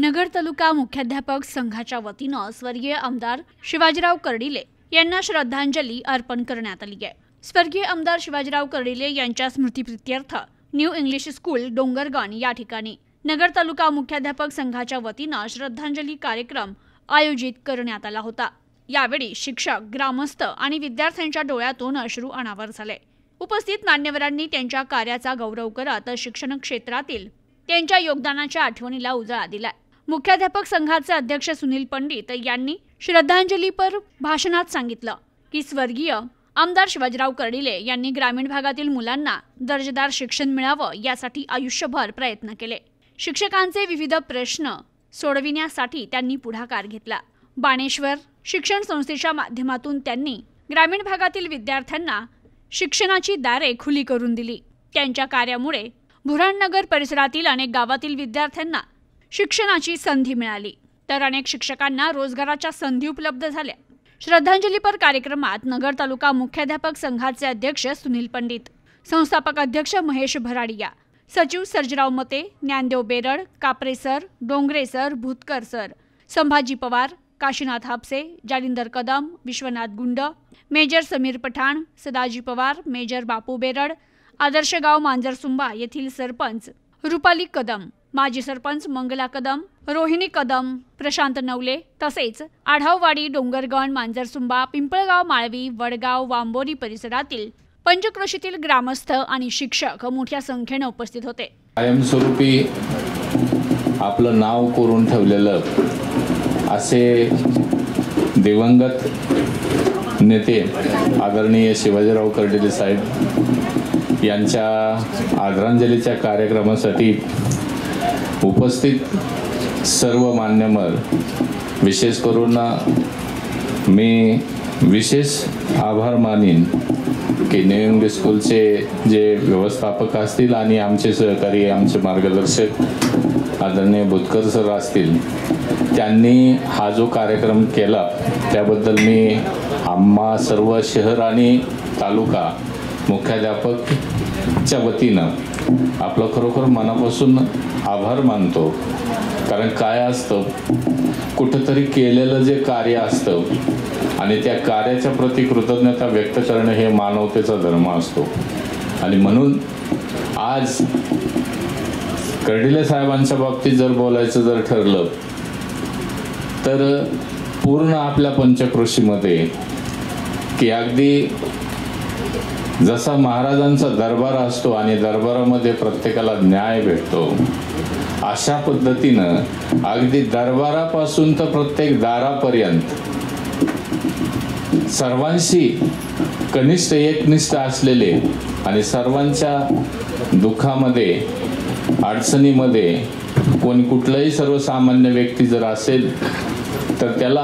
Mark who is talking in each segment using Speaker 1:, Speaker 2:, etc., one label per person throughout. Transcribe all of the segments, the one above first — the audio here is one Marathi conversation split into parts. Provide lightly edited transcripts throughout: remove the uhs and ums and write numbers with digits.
Speaker 1: नगर तालुका मुख्याध्यापक संघाच्या वतीनं स्वर्गीय आमदार शिवाजीराव कर्डिले यांना श्रद्धांजली अर्पण करण्यात आली आहे। स्वर्गीय आमदार शिवाजीराव कर्डिले यांच्या स्मृतिप्रीत्यर्थ न्यू इंग्लिश स्कूल डोंगरगण या ठिकाणी नगर तालुका मुख्याध्यापक संघाच्या वतीनं श्रद्धांजली कार्यक्रम आयोजित करण्यात आला होता। यावेळी शिक्षक, ग्रामस्थ आणि विद्यार्थ्यांच्या डोळ्यातून अश्रू अनावर झाले। उपस्थित मान्यवरांनी त्यांच्या कार्याचा गौरव करत शिक्षण क्षेत्रातील त्यांच्या योगदानाच्या आठवणीला उजाळा दिला। मुख्याध्यापक संघाचे अध्यक्ष सुनील पंडित यांनी श्रद्धांजलीपर भाषणात सांगितलं की स्वर्गीय आमदार शिवाजीराव कर्डिले यांनी ग्रामीण भागातील मुलांना दर्जेदार शिक्षण मिळावं यासाठी आयुष्यभर प्रयत्न केले। शिक्षकांचे विविध प्रश्न सोडविण्यासाठी त्यांनी पुढाकार घेतला। बाणेश्वर शिक्षण संस्थेच्या माध्यमातून त्यांनी ग्रामीण भागातील विद्यार्थ्यांना शिक्षणाची दारे खुली करून दिली। त्यांच्या कार्यामुळे बुऱ्हाणनगर परिसरातील अनेक गावातील विद्यार्थ्यांना शिक्षणाची संधी मिळाली, तर अनेक शिक्षकांना रोजगाराच्या संधी उपलब्ध झाल्या। श्रद्धांजलीपर कार्यक्रमात नगर तालुका मुख्याध्यापक संघाचे अध्यक्ष सुनील पंडित, संस्थापक अध्यक्ष महेश भराडिया, सचिव Sarjerao Mate, Dnyandev Berad, Kapare sir, Dongre sir, Bhutkar sir, Sambhaji Pawar, Kashinath Hapse, Jalindar Kadam, Vishwanath Gund, major Sameer Pathan, Sadaji Pawar, major Bapu Berad, आदर्श गाव मांजरसुंबा येथील सरपंच रुपाली कदम, माजी सरपंच मंगला कदम, रोहिणी कदम, प्रशांत नवले, तसेच आढाववाडी, डोंगरगण, मांजरसुंबा, पिंपळगाव, माळवी, वडगाव, वांबोरी परिसरातील पंचक्रोशीतील ग्रामस्थ आणि शिक्षक मोठ्या संख्येने उपस्थित होते।
Speaker 2: कायमस्वरूपी आपलं नाव करून ठेवलेलं असे दिवंगत नेते आदरणीय शिवाजीराव कर्डिले साहेब यांच्या आदरांजलीच्या कार्यक्रमासाठी उपस्थित सर्व मान्यवर, विशेष करून मी विशेष आभार मानीन की न्यू इंग्लिश स्कूलचे जे व्यवस्थापक असतील आणि आमचे सहकारी, आमचे मार्गदर्शक आदरणीय भूतकर सर असतील, त्यांनी हा जो कार्यक्रम केला त्याबद्दल मी आम्हा सर्व शहर आणि तालुका मुख्याध्यापकच्या वतीनं आपलं खरोखर मनापासून आभार मानतो। कारण काय असतं, कुठंतरी केलेलं जे कार्य असतं आणि त्या कार्याच्या प्रती कृतज्ञता व्यक्त करणं हे मानवतेचा धर्म असतो। आणि म्हणून आज कर्डिले साहेबांच्या बाबतीत जर बोलायचं जर ठरलं तर पूर्ण आपल्या पंचक्रोशीमध्ये की अगदी जसा महाराजांचा दरबार असतो आणि दरबारामध्ये प्रत्येकाला न्याय भेटतो, अशा पद्धतीनं अगदी दरबारापासून तर प्रत्येक दारापर्यंत सर्वांशी कनिष्ठ एकनिष्ठ असलेले आणि सर्वांच्या दुःखामध्ये, अडचणीमध्ये कोणी कुठलाही सर्वसामान्य व्यक्ती जर असेल तर त्याला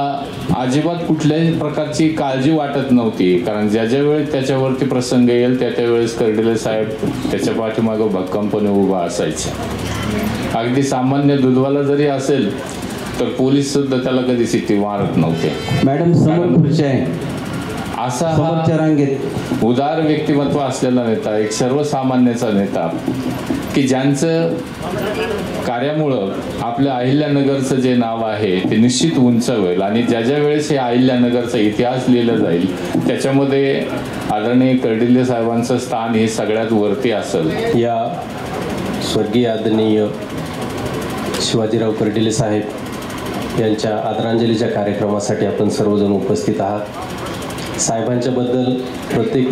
Speaker 2: अजिबात कुठल्याही प्रकारची काळजी वाटत नव्हती। कारण ज्या ज्या वेळेस त्याच्यावरती प्रसंग येईल त्या त्यावेळेस कर्डिले साहेब त्याच्या पाठीमागं भक्कमपणे उभा असायचे। अगदी सामान्य दूधवाला जरी असेल तर पोलीस सुद्धा त्याला कधी सिटी मारत नव्हते।
Speaker 3: मॅडम समोर आहे
Speaker 2: असा हा उदार व्यक्तिमत्व असलेला नेता, एक सर्वसामान्याचा नेता की ज्यांचं कार्यामुळं आपल्या अहिल्यानगरचं जे नाव आहे ते निश्चित उंच होईल। आणि ज्या ज्या वेळेस हे अहिल्यानगरचा इतिहास लिहिला जाईल त्याच्यामध्ये आदरणीय कर्डिले साहेबांचं स्थान हे सगळ्यात वरती असेल।
Speaker 3: या स्वर्गीय आदरणीय शिवाजीराव कर्डिले साहेब यांच्या आदरांजलीच्या कार्यक्रमासाठी आपण सर्वजण उपस्थित आहात। साहेबांच्या बद्दल प्रत्येक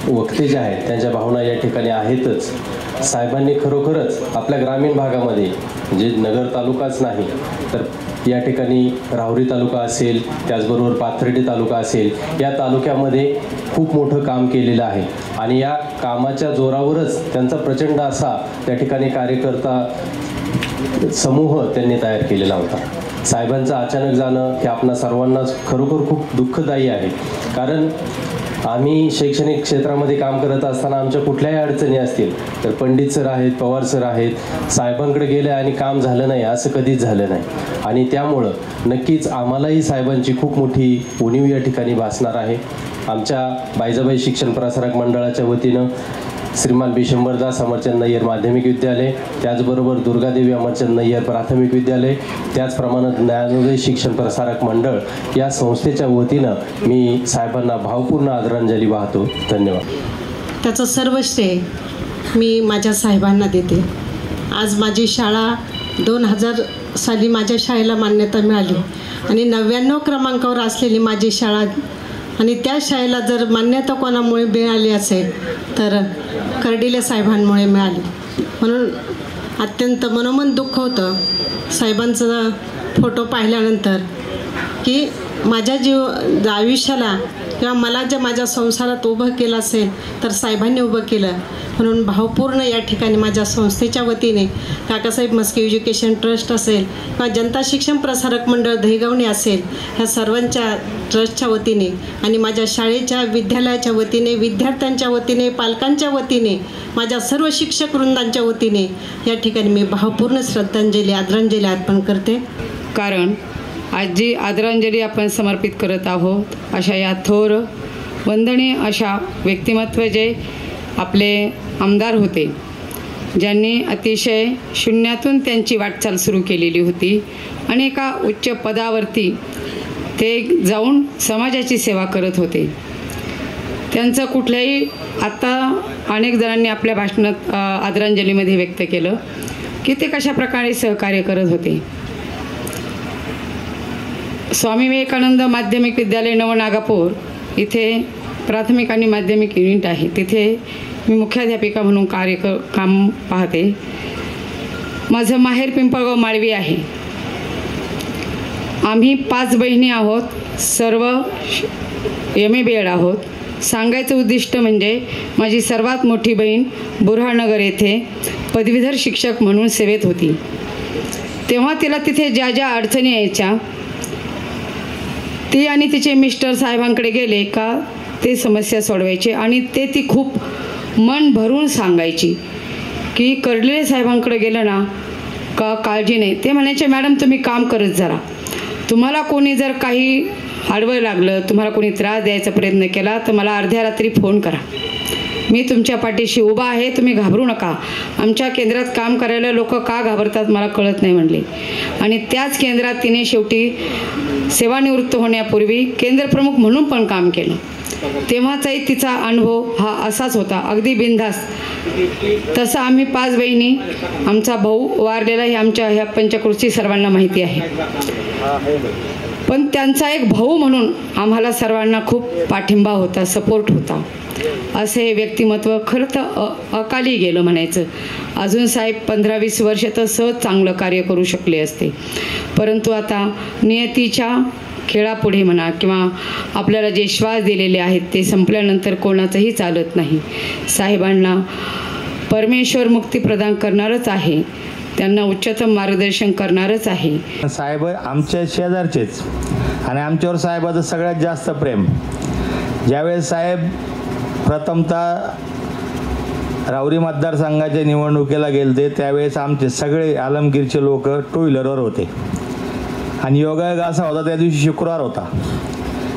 Speaker 3: वक्ते जे आहेत त्यांच्या भावना या ठिकाणी आहेतच। साहेबांनी खरोखरच आपल्या ग्रामीण भागामध्ये म्हणजे नगर तालुकाच नाही तर या ठिकाणी राहुरी तालुका असेल, त्याचबरोबर पाथर्डी तालुका असेल, या तालुक्यामध्ये खूप मोठं काम केलेलं आहे। आणि या कामाच्या जोरावरच त्यांचा प्रचंड असा त्या ठिकाणी कार्यकर्ता समूह त्यांनी तयार केलेला होता। साहेबांचं अचानक जाणं हे आपणा सर्वांनाच खरोखर खूप दुःखदायी आहे। कारण आम्ही शैक्षणिक क्षेत्रामध्ये काम करत असताना आमच्या कुठल्याही अडचणी असतील तर पंडित सर आहेत, पवार सर आहेत, साहेबांकडे गेले आणि काम झालं नाही असं कधीच झालं नाही। आणि त्यामुळं नक्कीच आम्हालाही साहेबांची खूप मोठी उणीव या ठिकाणी भासणार आहे। आमच्या बायजाबाई शिक्षण प्रसारक मंडळाच्या वतीनं श्रीमान बिशंबरदास अमरचंद नय्यर माध्यमिक विद्यालय, त्याचबरोबर दुर्गादेवी अमरचंद नय्यर प्राथमिक विद्यालय, त्याचप्रमाणे ज्ञानोदय शिक्षण प्रसारक मंडळ या संस्थेच्या वतीनं मी साहेबांना भावपूर्ण आदरांजली वाहतो. धन्यवाद.
Speaker 4: त्याचं सर्व श्रेय मी माझ्या साहेबांना देते. आज माझी शाळा 2000 साली माझ्या शाळेला मान्यता मिळाली आणि 99 क्रमांकावर असलेली माझी शाळा आणि त्या शाळेला जर मान्यता कोणामुळे मिळाली असेल तर कर्डिले साहेबांमुळे मिळाली. म्हणून अत्यंत मनोमन दुःख होतं साहेबांचा फोटो पाहिल्यानंतर की माझ्या आयुष्याला किंवा मला जे माझ्या संसारात उभं केलं असेल तर साहेबांनी उभं केलं. म्हणून भावपूर्ण या ठिकाणी माझ्या संस्थेच्या वतीने काकासाहेब म्हस्के एज्युकेशन ट्रस्ट असेल किंवा जनता शिक्षण प्रसारक मंडळ दहीगवणे असेल, ह्या सर्वांच्या ट्रस्टच्या वतीने आणि माझ्या शाळेच्या विद्यालयाच्या वतीने, विद्यार्थ्यांच्या वतीने, पालकांच्या वतीने, माझ्या सर्व शिक्षक वृंदांच्या वतीने या ठिकाणी मी भावपूर्ण श्रद्धांजली आदरांजली अर्पण करते.
Speaker 5: कारण आज जी आदरांजली आपण समर्पित करत आहोत अशा या थोर वंदनीय अशा व्यक्तिमत्व जे आपले आमदार होते, ज्यांनी अतिशय शून्यातून त्यांची वाटचाल सुरू केलेली होती आणि एका उच्च पदावरती ते जाऊन समाजाची सेवा करत होते. त्यांचं कुठल्याही आत्ता अनेक जणांनी आपल्या भाषणात आदरांजलीमध्ये व्यक्त केलं की ते कशा प्रकारे सहकार्य करत होते. स्वामी विवेकानंद माध्यमिक विद्यालय नवनागापूर इथे प्राथमिक आणि माध्यमिक युनिट आहे. तिथे मी मुख्याध्यापिका म्हणून काम पाहते. माझं माहेर पिंपळगाव माळवी आहे. आम्ही 5 बहिणी आहोत, सर्व MA BEd आहोत. सांगायचं उद्दिष्ट म्हणजे माझी सर्वात मोठी बहीण बुरहाणनगर येथे पदवीधर शिक्षक म्हणून सेवेत होती. तेव्हा तिला तिथे ज्या ज्या अडचणी यायच्या ती आणि तिचे मिस्टर साहेबांकडे गेले का ते समस्या सोडवायचे आणि ती खूप मन भरून सांगायची की कर्डिले साहेबांकडे गेलं ना का काळजी नाही. ते म्हणायचे, मॅडम तुम्ही काम करत जरा, तुम्हाला कोणी जर काही आडवं लागलं, तुम्हाला कोणी त्रास द्यायचा प्रयत्न केला तर मला अर्ध्या रात्री फोन करा, मी तुमच्या पाठीशी उभा आहे, तुम्ही घाबरू नका. आमच्या केंद्रात काम करायला लोक का घाबरतात मला कळत नाही म्हणले. आणि त्याच केंद्रात तिने शेवटी सेवानिवृत्त होण्यापूर्वी केंद्रप्रमुख म्हणून पण काम केलं. तेव्हाचाही तिचा अनुभव हा असाच होता, अगदी बिनधास्त. तसं आम्ही 5 बहिणी, आमचा भाऊ वारलेला हे आमच्या ह्या पंचक्रोशी सर्वांना माहिती आहे. पण त्यांचा एक भाऊ म्हणून आम्हाला सर्वांना खूप पाठिंबा होता, सपोर्ट होता. असे हे व्यक्तिमत्व खरं तर अकाली गेलं म्हणायचं. अजून साहेब 15-20 वर्ष तर सहज चांगलं कार्य करू शकले असते. परंतु आता नियतीच्या खेळापुढे म्हणा किंवा आपल्याला जे श्वास दिलेले आहेत ते संपल्यानंतर कोणाचंही चालत नाही. साहेबांना परमेश्वर मुक्ती प्रदान करणारच आहे, त्यांना उच्चतम मार्गदर्शन करणारच आहे.
Speaker 6: साहेब आमच्या शेजारचेच आणि आमच्यावर साहेबाचं सगळ्यात जास्त प्रेम. ज्यावेळेस साहेब प्रथमतः राऊरी मतदारसंघाच्या निवडणुकीला गेलते त्यावेळेस आमचे सगळे आलमगीरचे लोक 2 व्हीलरवर होते आणि योगायोग असा होता त्या दिवशी शुक्रवार होता.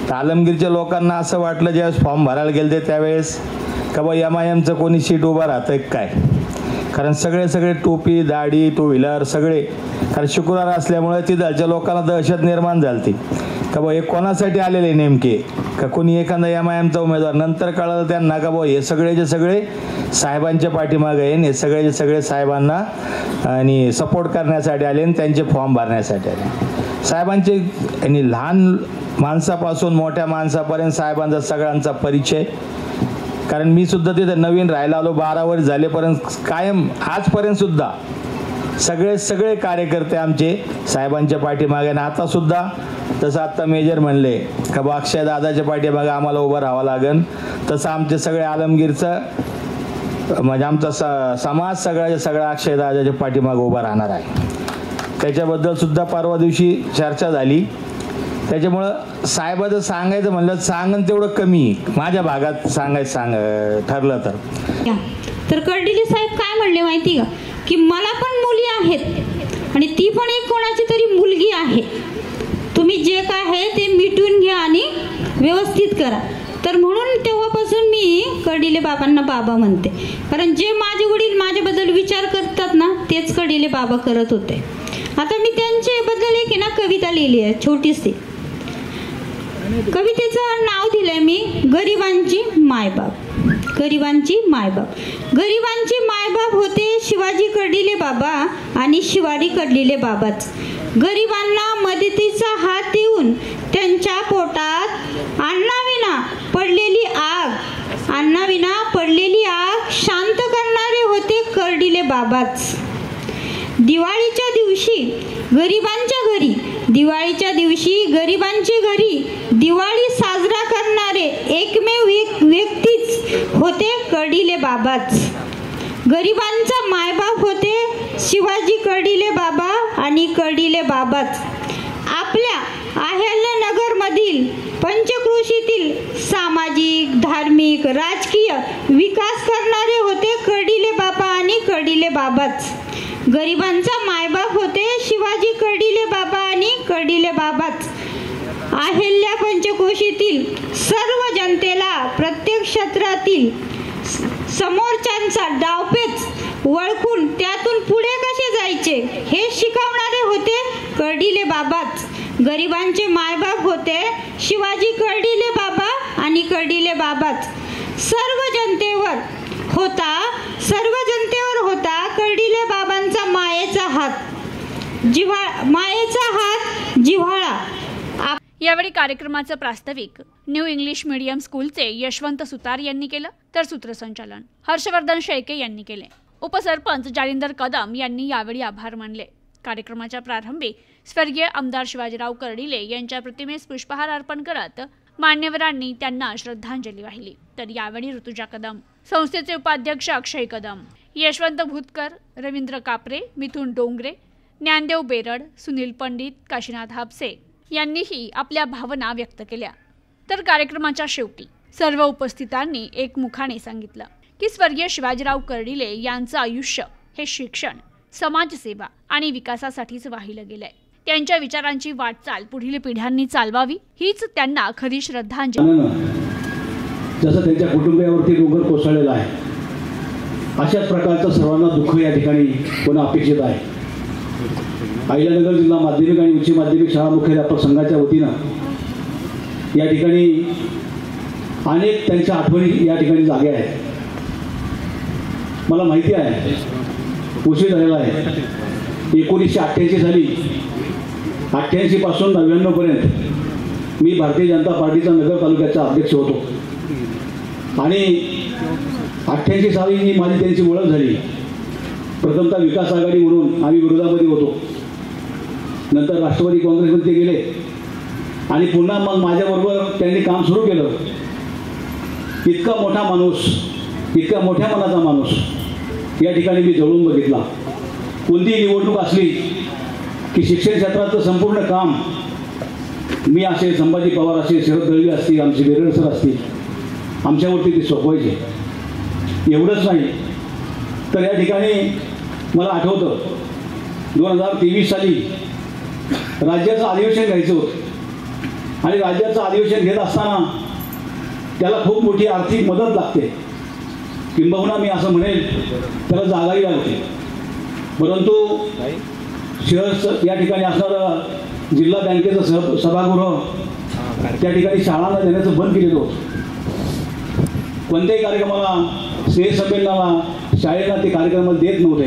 Speaker 6: तर आलमगीरच्या लोकांना असं वाटलं ज्यावेळेस फॉर्म भरायला गेलते त्यावेळेस का बा MIMचं कोणी सीट उभं राहतं काय, कारण सगळे टोपी दाढी 2 व्हीलर सगळे, कारण शुक्रवार असल्यामुळे तिथलच्या लोकांना दहशत निर्माण झाली का बा हे कोणासाठी आलेले नेमके, का कोणी एखादा MIMचा उमेदवार. नंतर कळलं त्यांना का बा हे सगळेचे सगळे साहेबांच्या पाठीमागे येईन, हे सगळेचे सगळे साहेबांना आणि सपोर्ट करण्यासाठी आले आणि त्यांचे फॉर्म भरण्यासाठी आले. साहेबांचे आणि लहान माणसापासून मोठ्या माणसापर्यंत साहेबांचा सगळ्यांचा परिचय. कारण मी सुद्धा तिथे नवीन राहायला आलो, 12 वर्ष झालेपर्यंत कायम आजपर्यंत सुद्धा सगळे कार्यकर्ते आमचे साहेबांच्या पाठीमागे. आणि आता सुद्धा तसं आत्ता मेजर म्हणले का बा अक्षय दादाच्या पाठीमागे आम्हाला उभं राहावं लागेल, तसं आमचे सगळे आलमगीरचं म्हणजे आमचा समाज सगळा अक्षय दादाच्या पाठीमागे उभा राहणार आहे. त्याच्याबद्दल सुद्धा परवा दिवशी चर्चा झाली. त्याच्यामुळं साहेबाचं सांगायचं म्हणलं सांगन तेवढं कमी माझ्या भागात ठरलं तर
Speaker 7: कर्डिले साहेब काय म्हणले माहिती का, की मला पण मुली आहेत आणि ती पण एक कोणाची तरी मुलगी आहे, तुम्ही जे काय आहे ते मिटून घ्या आणि व्यवस्थित करा. तर म्हणून तेव्हापासून मी कर्डिले बाबांना बाबा म्हणते, कारण जे माझे वडील माझ्याबद्दल विचार करतात ना तेच कर्डिले बाबा करत होते. आता मी त्यांच्याबद्दल एक ना कविता लिहिली आहे छोटीशी. कवितेचं नाव दिलंय मी गरिबांची मायबाप. गरिबांची मायबाप. गरिबांची मायबाप होते शिवाजी कर्डिले बाबा आणि शिवाजी कर्डिले बाबाच. गरिबांना मदतीचा हात देऊन त्यांच्या पोटात अन्नाविना पडलेली आग शांत करणारे होते कर्डिले बाबाच. दिवाळीच्या दिवशी गरिबांच्या घरी दिवाळी साजरा करणारे एकमेव व्यक्तीच होते कर्डिले बाबाच. गरिबांचा मायबाप होते शिवाजी कर्डिले बाबा आणि कर्डिले बाबाच. आपल्या अहिल्यानगरमधील पंचक्रोशीतील सामाजिक, धार्मिक, राजकीय विकास करणारे होते कर्डिले बाबा आणि कर्डिले बाबाच. गरिबांचा मायबाप होते शिवाजी कर्डिले बाबा आणि कर्डिले बाबाच. अहिल्या पंचक्रोशीतील सर्व जनतेला प्रत्येक क्षेत्रातील समोरच्यांचा डावपेच ओळखून त्यातून पुढे कसे जायचे हे शिकवणारे होते कर्डिले बाबाच. गरिबांचे मायबाप होते शिवाजी कर्डिले बाबा आणि कर्डिले बाबाच. सर्व जनतेवर होता कर्डिले बाबांचा मायेचा हात जिव्हाळा.
Speaker 1: यावेळी कार्यक्रमाचं प्रास्ताविक न्यू इंग्लिश मीडियम स्कूलचे यशवंत सुतार यांनी केलं, तर सूत्रसंचालन हर्षवर्धन शेळके यांनी केले. उपसरपंच जालिंदर कदम यांनी यावेळी आभार मानले. कार्यक्रमाच्या प्रारंभी स्वर्गीय आमदार शिवाजीराव कर्डिले यांच्या प्रतिमेस पुष्पहार अर्पण करत मान्यवरांनी त्यांना श्रद्धांजली वाहिली. तर यावेळी ऋतुजा कदम, संस्थेचे उपाध्यक्ष अक्षय कदम, यशवंत भूतकर, रवींद्र कापरे, मिथुन डोंगरे, ज्ञानदेव बेरड, सुनील पंडित, काशीनाथ हापसे यांनीही आपल्या भावना व्यक्त केल्या. तर कार्यक्रमाच्या शेवटी सर्व उपस्थितांनी एकमुखाने सांगितलं की स्वर्गीय शिवाजीराव कर्डिले यांचं आयुष्य हे शिक्षण, समाजसेवा आणि विकासासाठीच वाहिलं गेलंय. त्यांच्या विचारांची वाटचाल पुढील पिढ्यांनी चालवावी हीच त्यांना खरी श्रद्धांजली.
Speaker 8: जसं त्यांच्या कुटुंबियावरती डोंगर कोसळलेला आहे, अशाच प्रकारचं सर्वांना दुःख या ठिकाणी होणं अपेक्षित आहे. अहिल्यानगर जिल्हा माध्यमिक आणि उच्च माध्यमिक शाळा मुख्याध्यापक संघाच्या वतीनं या ठिकाणी अनेक त्यांच्या आठवणी या ठिकाणी जाग्या आहेत. मला माहिती आहे उशीर झालेला आहे. 1988 साली 88 पासून 99 पर्यंत मी भारतीय जनता पार्टीचा नगर तालुक्याचा अध्यक्ष होतो आणि 88 साली जी माझी त्यांची ओळख झाली. प्रथमतः विकास आघाडी म्हणून आम्ही विरोधामध्ये होतो, नंतर राष्ट्रवादी काँग्रेसमध्ये गेले आणि पुन्हा मग माझ्याबरोबर त्यांनी काम सुरू केलं. इतका मोठा माणूस, इतका मोठ्या मनाचा माणूस या ठिकाणी मी जवळून बघितला. कोणतीही निवडणूक असली की शिक्षण क्षेत्राचं संपूर्ण काम मी असे, संभाजी पवार असे, शरद दळवी असतील, आमचे बेरड सर असतील, आमच्यावरती ते सोपवायचे. एवढंच नाही तर या ठिकाणी मला आठवतं 2023 साली राज्याचं अधिवेशन घ्यायचं होतं आणि राज्याचं अधिवेशन घेत असताना त्याला खूप मोठी आर्थिक मदत लागते, किंबहुना मी असं म्हणेल त्याला जागाही लागते. परंतु शहर या ठिकाणी असणारं जिल्हा बँकेचं सभागृह त्या ठिकाणी शाळांना देण्याचं बंद केलेलं होतं. कोणत्याही कार्यक्रमाला, स्नेहसंमेलनाला शाळेला ते कार्यक्रमाला देत नव्हते.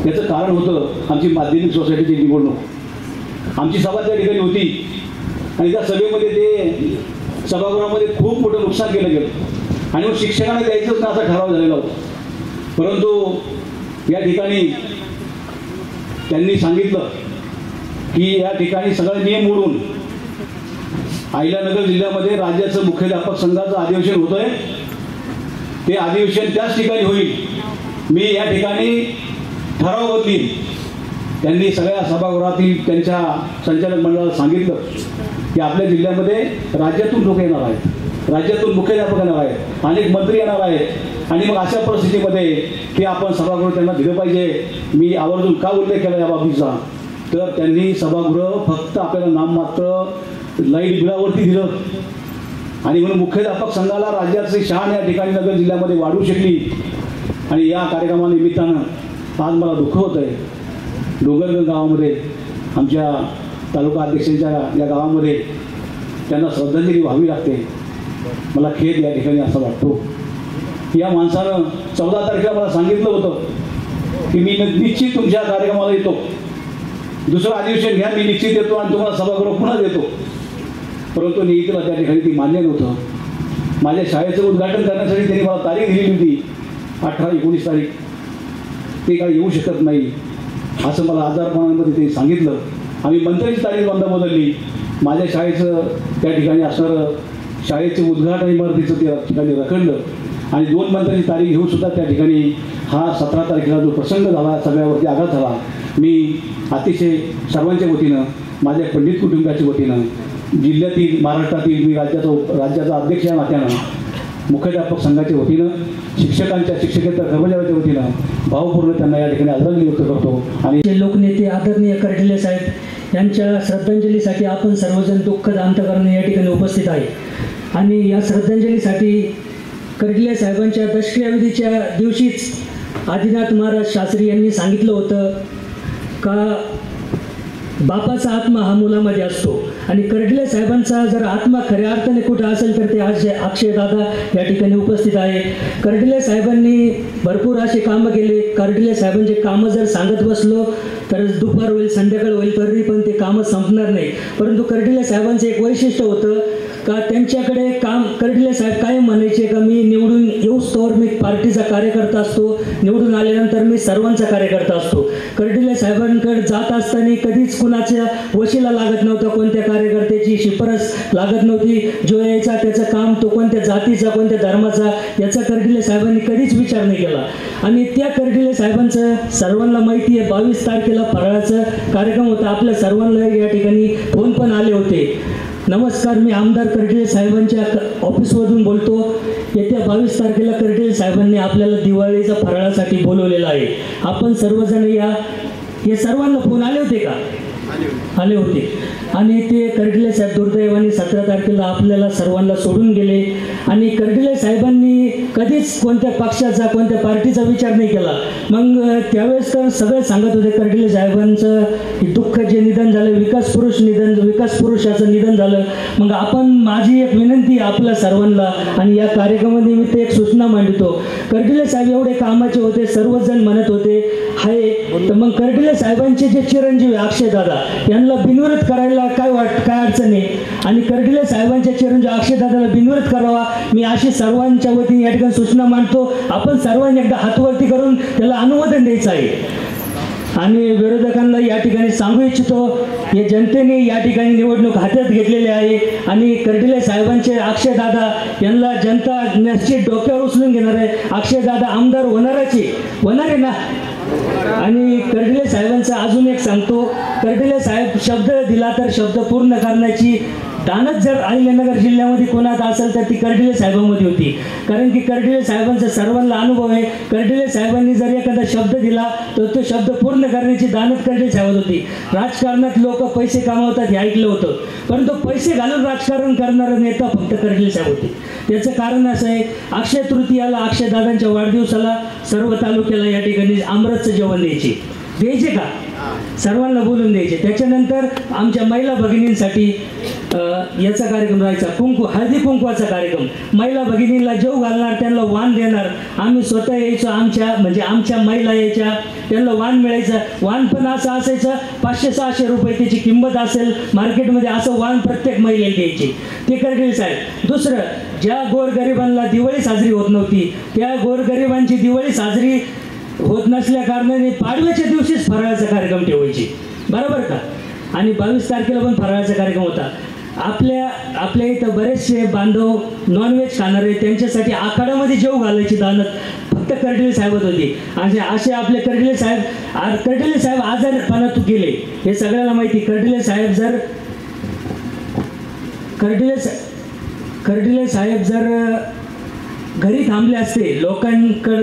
Speaker 8: याचं कारण होतं आमची माध्यमिक सोसायटीची निवडणूक. आमची सभा त्या ठिकाणी होती आणि त्या सभेमध्ये ते सभागृहामध्ये खूप मोठं नुकसान केलं गेलं आणि मग शिक्षकांना द्यायचंच ना असा ठराव झालेला होता. परंतु या ठिकाणी त्यांनी सांगितलं की या ठिकाणी सगळे नियम मोडून अहिल्यानगर जिल्ह्यामध्ये राज्याचं मुख्याध्यापक संघाचं अधिवेशन होतंय, ते अधिवेशन त्याच ठिकाणी होईल. मी या ठिकाणी ठराव बदलीन. त्यांनी सगळ्या सभागृहातील त्यांच्या संचालक मंडळाला सांगितलं की आपल्या जिल्ह्यामध्ये राज्यातून लोक येणार आहेत, राज्यातून मुख्याध्यापक येणार आहेत, अनेक मंत्री येणार आहेत आणि मग अशा परिस्थितीमध्ये की आपण सभागृह त्यांना दिलं पाहिजे. मी आवर्जून का उल्लेख केला या बाबतीचा, तर त्यांनी सभागृह फक्त आपल्याला नाममात्र लाईट बिलावरती दिलं. आणि म्हणून मुख्याध्यापक संघाला राज्याची शान या ठिकाणी नगर जिल्ह्यामध्ये वाढवू शकली. आणि या कार्यक्रमानिमित्तानं आज मला दुःख होतं आहे, डोंगरगंज गावामध्ये आमच्या तालुका अध्यक्षांच्या या गावामध्ये त्यांना श्रद्धांजली व्हावी लागते. मला खेद या ठिकाणी असा वाटतो. या माणसानं 14 तारखेला मला सांगितलं होतं की मी निश्चित तुमच्या कार्यक्रमाला येतो, दुसरं अधिवेशन घ्या, मी निश्चित येतो आणि तुम्हाला सभागृह पुन्हा देतो. परंतु नियतीला त्या ठिकाणी ती मान्य नव्हतं. माझ्या शाळेचं उद्घाटन करण्यासाठी त्यांनी मला तारीख दिलेली होती 18-19 तारीख. ते काही येऊ शकत नाही असं मला आजारपणामध्ये त्यांनी सांगितलं. आम्ही मंत्र्याची तारीख बदलली. माझ्या शाळेचं त्या ठिकाणी असणारं शाळेचं उद्घाटन इमारतीचं त्या ठिकाणी रखडलं आणि 2 मंत्र्याची तारीख घेऊन सुद्धा त्या ठिकाणी हा 17 तारखेला जो प्रसंग झाला, सगळ्यावरती आघात झाला. मी अतिशय सर्वांच्या वतीनं, माझ्या पंडित कुटुंबाच्या वतीनं, जिल्ह्यातील, महाराष्ट्रातील, मी राज्याचा अध्यक्ष या नात्यानं, मुख्याध्यापक संघाच्या वतीनं, शिक्षकेतर कर्मचाऱ्यांच्या वतीनं भावपूर्ण त्यांना या ठिकाणी आदरांजली व्यक्त करतो. आणि
Speaker 9: लोकनेते आदरणीय कर्डिले साहेब यांच्या श्रद्धांजलीसाठी आपण सर्वजण दुःखद अंतकरणे या ठिकाणी उपस्थित आहे. आणि या श्रद्धांजलीसाठी कर्डिले साहेबांच्या दशक्रियाविधीच्या दिवशीच आदिनाथ महाराज शास्त्री यांनी सांगितलं होतं का बापाचा आत्मा हा मुलामध्ये असतो. आणि कर्डिले साहेबांचा जर आत्मा खऱ्या अर्थाने कुठं असेल तर ते आज अक्षयदादा या ठिकाणी उपस्थित आहे. कर्डिले साहेबांनी भरपूर असे कामं केले. कर्डिले साहेबांचे कामं जर सांगत बसलो तर दुपार होईल, संध्याकाळ होईल, तरी पण ते कामं संपणार नाही. परंतु कर्डिले साहेबांचं एक वैशिष्ट्य होतं का त्यांच्याकडे काम, कर्डिले साहेब काय म्हणायचे का मी निवडून येऊस्तोवर मी पार्टीचा कार्यकर्ता असतो, निवडून आल्यानंतर मी सर्वांचा कार्यकर्ता असतो. कर्डिले साहेबांकडे जात असताना कधीच कुणाच्या वशीला लागत नव्हतं, कोणत्या कार्यकर्त्याची शिफारस लागत नव्हती. जो यायचा त्याचं काम, तो कोणत्या जातीचा, कोणत्या धर्माचा, याचा कर्डिले साहेबांनी कधीच विचार नाही केला. आणि त्या कर्डिले साहेबांचं सर्वांना माहिती आहे 22 तारखेला फराळाचा कार्यक्रम होता. आपल्या सर्वांना या ठिकाणी फोन पण आले होते. नमस्कार, मी आमदार कर्डिले साहेबांच्या ऑफिसमधून बोलतो. येत्या 22 तारखेला कर्डिले साहेबांनी आपल्याला दिवाळीचा फराळासाठी बोलवलेलं आहे. आपण सर्वजण या, हे सर्वांना फोन आले होते का? आले होते. आणि ते कर्डिले साहेब दुर्दैवाने 17 तारखेला आपल्याला सर्वांना सोडून गेले. आणि कर्डिले साहेबांनी कधीच कोणत्या पक्षाचा, कोणत्या पार्टीचा विचार नाही केला. मग त्यावेळेस तर सगळे सांगत होते कर्डिले साहेबांचं दुःख जे निधन झालं, विकास पुरुषाचं निधन झालं. मग आपण, माझी एक विनंती आपल्या सर्वांना आणि या कार्यक्रमानिमित्त एक सूचना मांडतो. कर्डिले साहेब एवढे कामाचे होते, सर्वजण म्हणत होते आहे, तर मग कर्डिले साहेबांचे जे चिरंजीव अक्षयदादा यांना बिनविरोध करायला काय अडचण आहे. आणि कर्डिले साहेबांच्या चिरंजीव अक्षयदादाला बिनविरोध करावा, मी अशी सर्वांच्या वतीने या ठिकाणी सूचना मांडतो. आपण सर्वांनी एकदा हातवरती करून त्याला अनुमोदन द्यायचं आहे. आणि विरोधकांना या ठिकाणी सांगू इच्छितो, हे जनतेने या ठिकाणी निवडणूक हातात घेतलेली आहे. आणि कर्डिले साहेबांचे अक्षयदादा यांना जनता निश्चित डोक्यावर उचलून घेणार आहे. अक्षयदादा आमदार होणार आहे ना. आणि कर्डिले साहेबांचं अजून एक सांगतो, कर्डिले साहेब शब्द दिला तर शब्द पूर्ण करण्याची दानत जर अहिल्यानगर जिल्ह्यामध्ये कोणात असेल तर ती कर्डिले साहेबांमध्ये होती. कारण की कर्डिले साहेबांचा सर्वांना अनुभव आहे. कर्डिले साहेबांनी जर एखादा शब्द दिला तर तो शब्द पूर्ण करण्याची दानत कर्डिले साहेबात होती. राजकारणात लोक पैसे कमावतात हे ऐकलं होतं, परंतु पैसे घालून राजकारण करणारा नेता फक्त कर्डिले साहेब होते. त्याचं कारण असं आहे, अक्षय तृतीयाला, अक्षयदादांच्या वाढदिवसाला सर्व तालुक्याला या ठिकाणी आमरसचं जेवण द्यायचे का? सर्वांना बोलून द्यायचे. त्याच्यानंतर आमच्या महिला भगिनींसाठी याचा कार्यक्रम राहायचा, हळदी कुंकवाचा कार्यक्रम. महिला भगिनींना जेव घालणार, त्यांना वाण देणार. आम्ही स्वतः यायचो, आमच्या महिला यायच्या, त्यांना वाण मिळायचं. वाण पण असं असायचं 500-600 रुपये त्याची किंमत असेल मार्केटमध्ये, असं वाण प्रत्येक महिलेला द्यायची. ते कर्डिले साहेब. दुसरं, ज्या गोरगरिबांना दिवाळी साजरी होत नव्हती, त्या गोरगरिबांची दिवाळी साजरी होत नसल्या कारणाने पाडव्याच्या दिवशीच फराळाचा कार्यक्रम ठेवायचे, बरोबर का? आणि 22 तारखेला पण फराळाचा कार्यक्रम होता. आपल्या इथं बरेचसे बांधव नॉनव्हेज खाणारे, त्यांच्यासाठी आखाड्यामध्ये जेव घालायची दानत फक्त कर्डिले साहेबच होती. आणि असे आपले कर्डिले साहेब आजारपणात गेले, हे सगळ्याला माहिती. कर्डिले साहेब जर घरी थांबले असते,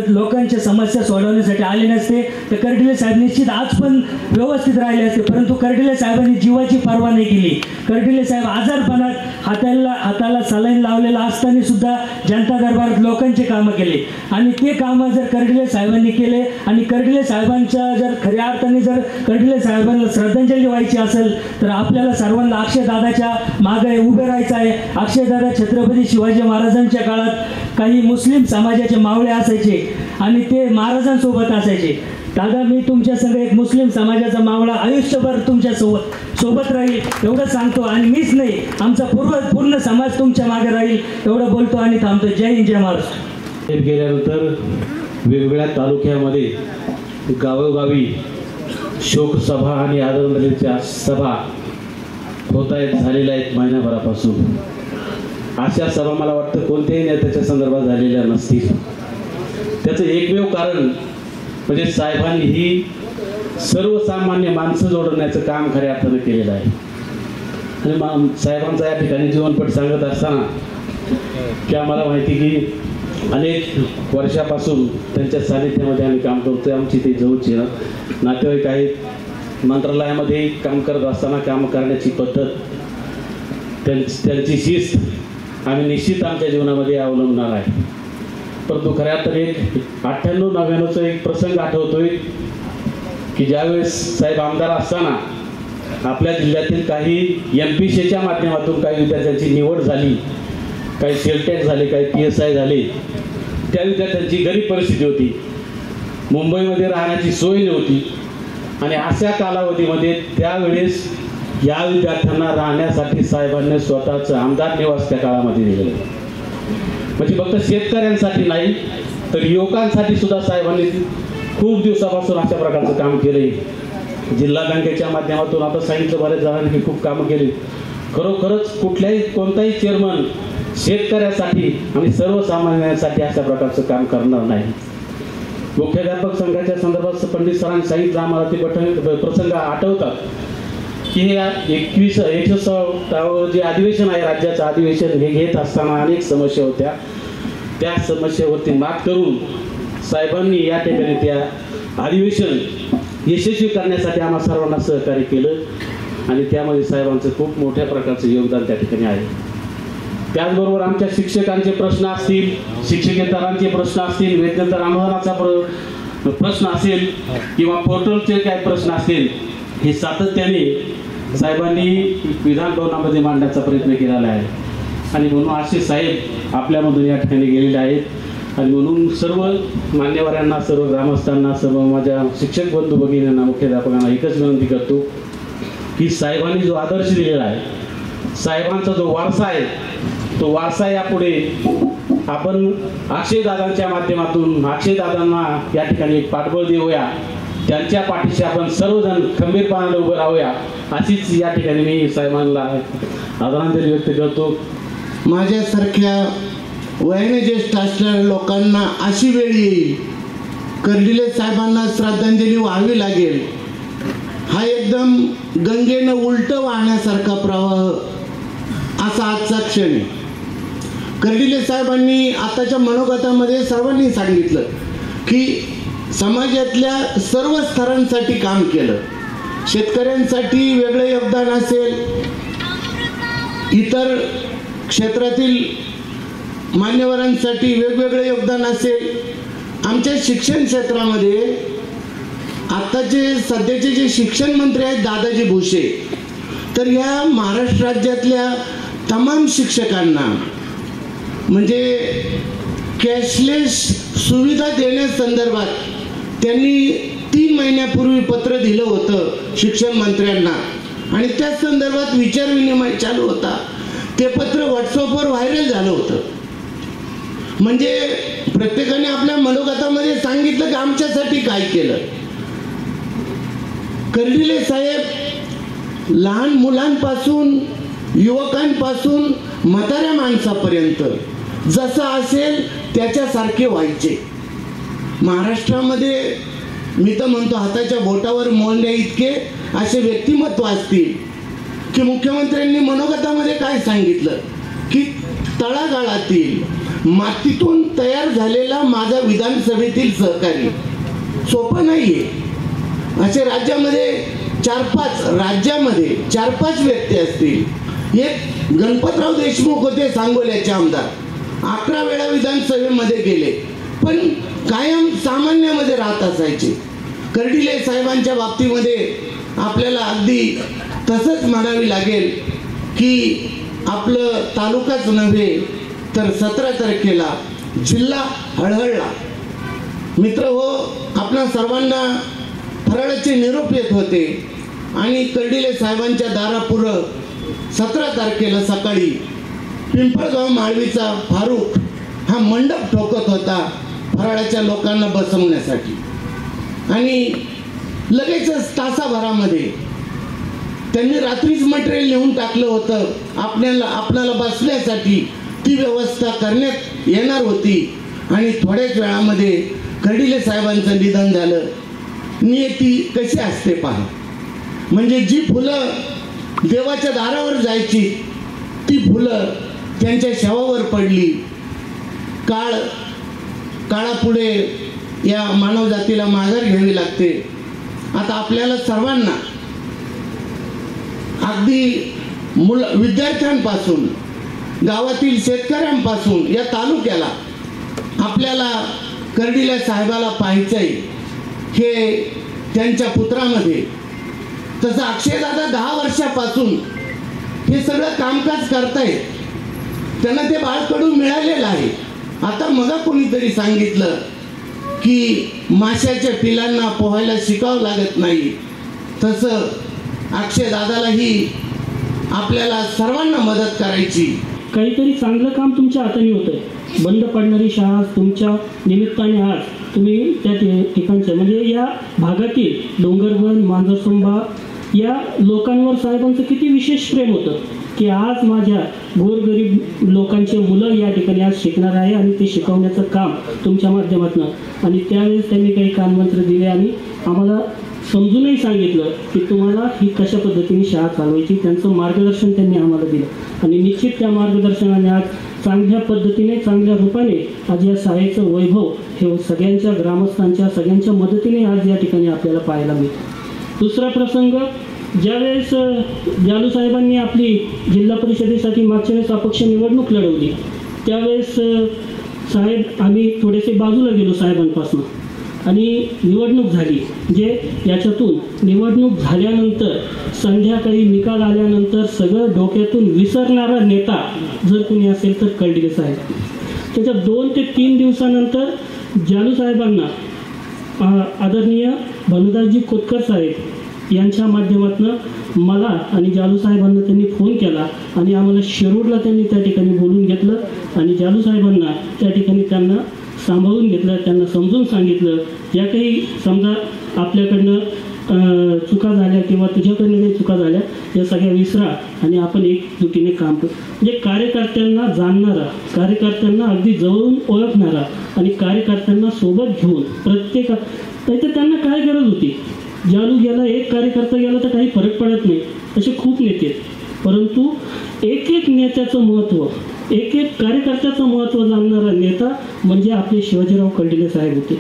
Speaker 9: लोकांच्या समस्या सोडवण्यासाठी आले नसते, तर कर्डिले साहेब निश्चित आज पण व्यवस्थित राहिले असते. परंतु कर्डिले साहेबांनी जीवाची पर्वा नाही केली. कर्डिले साहेब आजारपणात हाताला सलाईन लावलेला असताना सुद्धा जनता दरबारात लोकांचे कामं केले आणि ते कामं जर कर्डिले साहेबांनी केले आणि कर्डिले साहेबांच्या जर खऱ्या अर्थाने जर कर्डिले साहेबांना श्रद्धांजली व्हायची असेल तर आपल्याला सर्वांना अक्षयदादाच्या मागे उभे राहायचं आहे. अक्षयदादा छत्रपती शिवाजी महाराजांच्या काळात काही मुस्लिम समाजाचे मावळे असायचे आणि ते महाराजांसोबत असायचे. दादा, मी तुमच्या संग एक मुस्लिम समाजाचा मावळा आयुष्यभर तुमच्या सोबत राहील एवढं सांगतो आणि मीच नाही, आमचा पूर्ण समाज तुमच्या मागे राहील एवढं बोलतो आणि थांबतो. जय हिंद, जय महाराष्ट्र.
Speaker 8: गेल्यानंतर वेगवेगळ्या तालुक्यामध्ये गावोगावी शोकसभा आणि आदरांजलीच्या सभा होत आहेत, झालेल्या आहेत महिन्याभरापासून. अशा सभा मला वाटतं कोणत्याही नेत्याच्या संदर्भात झालेल्या नसतील. त्याचं एकमेव कारण म्हणजे साहेबांनी ही सर्वसामान्य माणसं जोडण्याचं काम खऱ्या अर्थानं केलेलं आहे. आणि साहेबांचा या ठिकाणी जीवनपट सांगत असताना की आम्हाला माहिती की अनेक वर्षापासून त्यांच्या सानिध्यामध्ये आम्ही काम करतोय. आमची ते जवळची नातेवाईक आहेत. मंत्रालयामध्ये काम करत असताना काम करण्याची पद्धत, त्यांची शिस्त आम्ही निश्चित आमच्या जीवनामध्ये अवलंबणार आहे. परंतु खऱ्या अर्थाने एक 98-99चा एक प्रसंग आठवतोय की ज्यावेळेस साहेब आमदार असताना आपल्या जिल्ह्यातील काही MPCच्या माध्यमातून काही विद्यार्थ्यांची निवड झाली, काही सेलटेक झाले, काही PSI झाले. त्या विद्यार्थ्यांची गरीब परिस्थिती होती, मुंबईमध्ये राहण्याची सोय नव्हती आणि अशा कालावधीमध्ये त्यावेळेस या विद्यार्थ्यांना राहण्यासाठी साहेबांनी स्वतःचं आमदार निवास त्या काळामध्ये दिलेलं. म्हणजे फक्त शेतकऱ्यांसाठी नाही तर युवकांसाठी सुद्धा साहेबांनी खूप दिवसापासून अशा प्रकारचं काम केलंय. जिल्हा बँकेच्या माध्यमातून आता सांगितलं बऱ्याच जणांनी खूप कामं केली. खरोखरच कोणताही चेअरमन शेतकऱ्यासाठी आणि सर्वसामान्यांसाठी अशा प्रकारचं काम करणार नाही. मुख्याध्यापक संघाच्या संदर्भात पंडित सरांनी सांगितलं, आम्हाला ते प्रसंग आठवतात की हे 21 जे अधिवेशन आहे, राज्याचं अधिवेशन हे घेत असताना अनेक समस्या होत्या. त्या समस्येवरती मात करून साहेबांनी या ठिकाणी त्या अधिवेशन यशस्वी करण्यासाठी आम्हा सर्वांना सहकार्य केलं आणि त्यामध्ये साहेबांचं खूप मोठ्या प्रकारचं योगदान त्या ठिकाणी आहे. त्याचबरोबर आमच्या शिक्षकांचे प्रश्न असतील, शिक्षकेतरांचे प्रश्न असतील, वेतनतर अनुदानाचा प्रश्न असेल किंवा पोर्टलचे काय प्रश्न असतील, हे सातत्याने साहेबांनी विधान भवनामध्ये मांडण्याचा प्रयत्न केलेला आहे. आणि म्हणून आशिष साहेब आपल्यामधून या ठिकाणी गेलेले आहेत आणि म्हणून सर्व मान्यवरांना, सर्व ग्रामस्थांना, सर्व माझ्या शिक्षक बंधू भगिनींना, मुख्याध्यापकांना एकच विनंती करतो की साहेबांनी जो आदर्श दिलेला आहे, साहेबांचा जो वारसा आहे, तो वारसा यापुढे आपण अक्षयदादांच्या माध्यमातून अक्षयदादांना या ठिकाणी एक पाठबळ देऊया. त्यांच्या पाठीशी आपण सर्वजण खंबीरपणाने उभं राहूया, अशीच या ठिकाणी मी साहेबांना आदरांजली व्यक्त करतो.
Speaker 10: माझ्यासारख्या वयाने ज्येष्ठ असणाऱ्या लोकांना अशी वेळ येईल, कर्डिले साहेबांना श्रद्धांजली व्हावी लागेल. हा एकदम गंगेनं उलटं वाहण्यासारखा प्रवाह असा आजचा क्षण आहे. कर्डिले साहेबांनी आताच्या मनोगतामध्ये सर्वांनी सांगितलं की समाजातल्या सर्व स्तरांसाठी काम केलं. शेतकऱ्यांसाठी वेगळं योगदान असेल, इतर क्षेत्रातील मान्यवरांसाठी वेगवेगळं योगदान असेल. आमच्या शिक्षण क्षेत्रामध्ये आताचे सध्याचे जे शिक्षण मंत्री आहेत दादाजी भुसे, तर ह्या महाराष्ट्र राज्यातल्या तमाम शिक्षकांना म्हणजे कॅशलेस सुविधा देण्यासंदर्भात त्यांनी 3 महिन्यापूर्वी पत्र दिलं होतं शिक्षण मंत्र्यांना आणि त्या संदर्भात विचारविनिमय चालू होता. ते पत्र व्हॉट्सअपवर व्हायरल झालं होतं. म्हणजे प्रत्येकाने आपल्या मनोगतामध्ये सांगितलं की आमच्यासाठी काय केलं. कर्डिले साहेब लहान मुलांपासून, युवकांपासून म्हाताऱ्या माणसापर्यंत जसं असेल त्याच्यासारखे व्हायचे. महाराष्ट्रामध्ये मी तर म्हणतो हाताच्या बोटावर मोडण्या इतके असे व्यक्तिमत्व असतील की मुख्यमंत्र्यांनी मनोगतामध्ये काय सांगितलं की तळागाळातील मातीतून तयार झालेला माझा विधानसभेतील सहकारी सोपं नाहीये. असे राज्यामध्ये 4-5 व्यक्ती असतील. एक गणपतराव देशमुख होते, सांगोल्याचे आमदार, 11 वेळा विधानसभेमध्ये गेले, पण कायम सामान्यामध्ये राहत असायचे. कर्डिले साहेबांच्या बाबतीमध्ये आपल्याला अगदी तसंच म्हणावी लागेल की आपलं तालुकाच नव्हे तर 17 तारखेला जिल्हा हळहळला. मित्र हो, आपणा सर्वांना फराळाचे निरोप येत होते आणि कर्डिले साहेबांच्या दारापुढं 17 तारखेला सकाळी पिंपळगाव माळवीचा फारूक हा मंडप ठोकत होता फराळाच्या लोकांना बसवण्यासाठी. आणि लगेचच तासाभरामध्ये त्यांनी रात्रीच मटेरियल नेऊन टाकलं होतं. आपल्याला बसण्यासाठी ती व्यवस्था करण्यात येणार होती आणि थोड्याच वेळामध्ये कर्डिले साहेबांचं निधन झालं. नियती कशी असते पहा. म्हणजे जी फुलं देवाच्या दारावर जायची ती फुलं त्यांच्या शवावर पडली. काळापुढे या मानव जातीला माघार घ्यावी लागते. आता आपल्याला सर्वांना अगदी विद्यार्थ्यांपासून गावातील शेतकऱ्यांपासून या तालुक्याला आपल्याला कर्डिले साहेबाला पाहायचंय. हे त्यांच्या पुत्रामध्ये तसं अक्षयदादा 10 वर्षापासून हे सगळं कामकाज करतायत. त्यांना ते बाळकडू मिळालेलं आहे. आता मग कोणीतरी सांगितलं की माशाच्या पिलांना पोहायला शिकावं लागत नाही, तसं अक्षयदादालाही आपल्याला सर्वांना मदत करायची.
Speaker 11: काहीतरी चांगलं काम तुमच्या हाताने होतंय. बंद पडणारी शाळा तुमच्या निमित्ताने आज तुम्ही त्या ठिकाणचं म्हणजे या भागातील डोंगरवन, मांजरसुंबा या लोकांवर साहेबांचं किती विशेष प्रेम होतं की आज माझ्या गोरगरीब लोकांचे मुलं या ठिकाणी आज शिकणार आहे आणि ते शिकवण्याचं काम तुमच्या माध्यमातून. आणि त्यावेळेस त्यांनी काही कानमंत्र दिले आणि आम्हाला समजूनही सांगितलं की तुम्हाला ही कशा पद्धतीने शाळा चालवायची. त्यांचं मार्गदर्शन त्यांनी आम्हाला दिलं आणि निश्चित त्या मार्गदर्शनाने आज चांगल्या पद्धतीने चांगल्या रूपाने आज या शाळेचं वैभव हे सगळ्यांच्या ग्रामस्थांच्या सगळ्यांच्या मदतीने आज या ठिकाणी आपल्याला पाहायला मिळतं. दुसरा प्रसंग, ज्यावेळेस जालू साहेबांनी आपली जिल्हा परिषदेसाठी मागच्या वेळेस अपक्ष निवडणूक लढवली त्यावेळेस साहेब आम्ही थोडेसे बाजूला गेलो साहेबांपासून आणि निवडणूक झाली. जे याच्यातून निवडणूक झाल्यानंतर संध्याकाळी निकाल आल्यानंतर सगळं डोक्यातून विसरणारा नेता जर कोणी असेल तर कर्डिले साहेब. त्याच्या 2 ते 3 दिवसानंतर जालू साहेबांना आदरणीय भानुदासजी खोतकर साहेब यांच्या माध्यमातून मला आणि जालू साहेबांना त्यांनी फोन केला आणि आम्हाला शिरूरला त्यांनी त्या ठिकाणी बोलून घेतलं आणि जालू साहेबांना त्या ठिकाणी त्यांना सांभाळून घेतलं. त्यांना समजून सांगितलं ज्या काही समजा आपल्याकडनं चुका झाल्या किंवा तुझ्याकडनं काही चुका झाल्या या सगळ्या विसरा आणि आपण एकजुटीने काम करू. म्हणजे कार्यकर्त्यांना जाणणारा, कार्यकर्त्यांना अगदी जवळून ओळखणारा आणि कार्यकर्त्यांना सोबत घेऊन प्रत्येका तर त्यांना काय गरज होती. जालू गेला, एक कार्यकर्ता गेला तर काही फरक पडत नाही, असे खूप नेते आहेत. परंतु एक एक नेत्याचं महत्त्व, एक एक कार्यकर्त्याचं महत्त्व जाणणारा नेता म्हणजे आपले शिवाजीराव कर्डिले साहेब होते.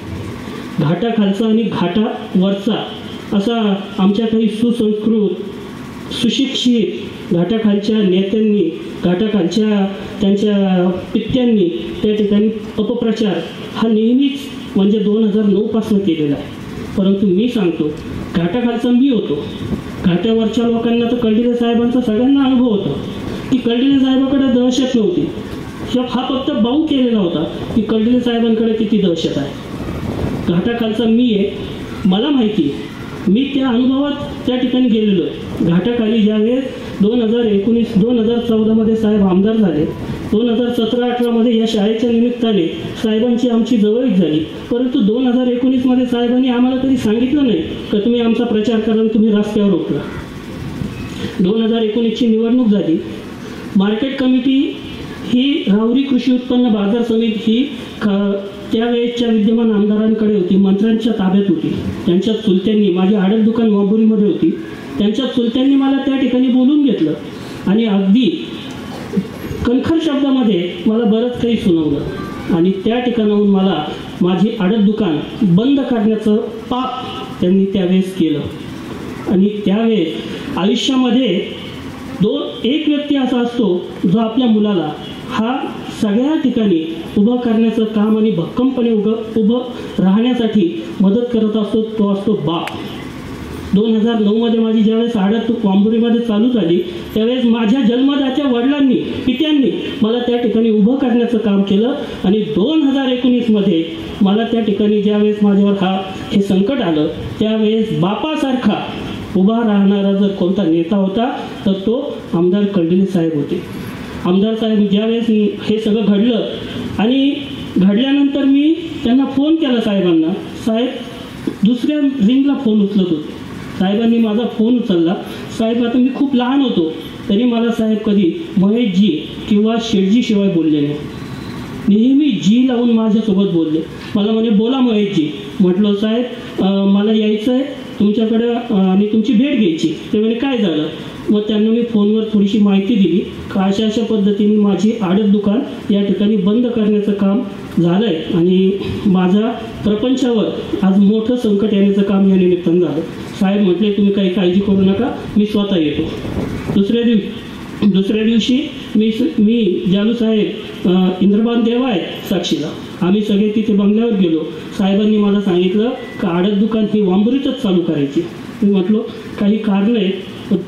Speaker 11: घाटाखालचा आणि घाटावरचा असा आमच्या काही सुसंस्कृत सुशिक्षित घाटाखालच्या नेत्यांनी, घाटाखालच्या त्यांच्या पित्यांनी त्या ठिकाणी अपप्रचार हा नेहमीच म्हणजे 2009 पासून केलेला आहे. परंतु मी सांगतो घाटाखालचा मी होतो, घाट्यावरच्या लोकांना तर कर्डिले साहेबांचा सगळ्यांना अनुभव होता की कर्डिले साहेबांकडे दहशत नव्हती. हा फक्त बाऊ केलेला होता की कर्डिले साहेबांकडे किती दहशत आहे. घाटाखालचा मी आहे, मला माहिती, मी त्या अनुभवात त्या ठिकाणी गेलेलो आहे. घाटाखाली ज्यावेळेस 2014 मध्ये साहेब आमदार झाले, 2017-18 मध्ये या शाळेच्या निमित्ताने साहेबांची आमची जवळीक झाली. परंतु 2019 मध्ये साहेबांनी आम्हाला कधी सांगितलं नाही का तुम्ही आमचा प्रचार करा आणि तुम्ही रस्त्यावर उतरा. 2019ची निवडणूक झाली. मार्केट कमिटी ही राहुरी कृषी उत्पन्न बाजार समिती ही त्यावेळेसच्या विद्यमान आमदारांकडे होती, मंत्र्यांच्या ताब्यात होती. त्यांच्या चुलत्यांनी, माझी आडत दुकान वाबुरीमध्ये होती, त्यांच्या चुलत्यांनी मला त्या ठिकाणी बोलून घेतलं आणि अगदी कणखर शब्दामध्ये मला बरंच काही सुनावलं आणि त्या ठिकाणाहून मला माझी आडत दुकान बंद करण्याचं पाप त्यांनी त्यावेळेस केलं. आणि त्यावेळेस आयुष्यामध्ये एक व्यक्ती असा असतो जो आपल्या मुलाला हा सगळ्या ठिकाणी उभं करण्याचं काम आणि भक्कमपणे उभं राहण्यासाठी मदत करत असतो, तो असतो बाप. 2009 माझी ज्यावेळेस आडत वांबुरीमध्ये चालू झाली त्यावेळेस माझ्या जन्मदात्या वडिलांनी पित्यांनी मला त्या ठिकाणी उभं करण्याचं काम केलं. आणि 2019 मला त्या ठिकाणी ज्यावेळेस माझ्यावर हे संकट आलं त्यावेळेस बापासारखा उभा राहणारा जर कोणता नेता होता तर तो आमदार कर्डिले साहेब होते. आमदार साहेब ज्यावेळेस हे सगळं घडलं आणि घडल्यानंतर मी त्यांना फोन केला साहेबांना. साहेब दुसऱ्या रिंगला फोन उचलत होते. साहेबांनी माझा फोन उचलला. साहेब आता मी खूप लहान होतो तरी मला साहेब कधी महेशजी किंवा शेठजी शिवाय बोलले नाही. नेहमी जी लावून माझ्यासोबत बोलले. मला म्हणे बोला महेशजी. म्हटलं साहेब मला यायचं आहे तुमच्याकडं आणि तुमची भेट घ्यायची. ते म्हणे काय झालं. मग त्यांना मी फोनवर थोडीशी माहिती दिली का अशा पद्धतीने माझी आडत दुकान या ठिकाणी बंद करण्याचं काम झालं आहे आणि माझ्या प्रपंचावर आज मोठं संकट येण्याचं काम या निमित्तानं झालं. साहेब म्हटले तुम्ही काही काळजी करू नका, मी स्वतः येतो. दुसऱ्या दिवशी मी जालू साहेब इंद्रबान देव आहे साक्षीला, आम्ही सगळे तिथे बंगल्यावर गेलो. साहेबांनी मला सांगितलं का आडत दुकान ही वांबुरीतच चालू करायची. मी म्हटलो काही कारण आहेत,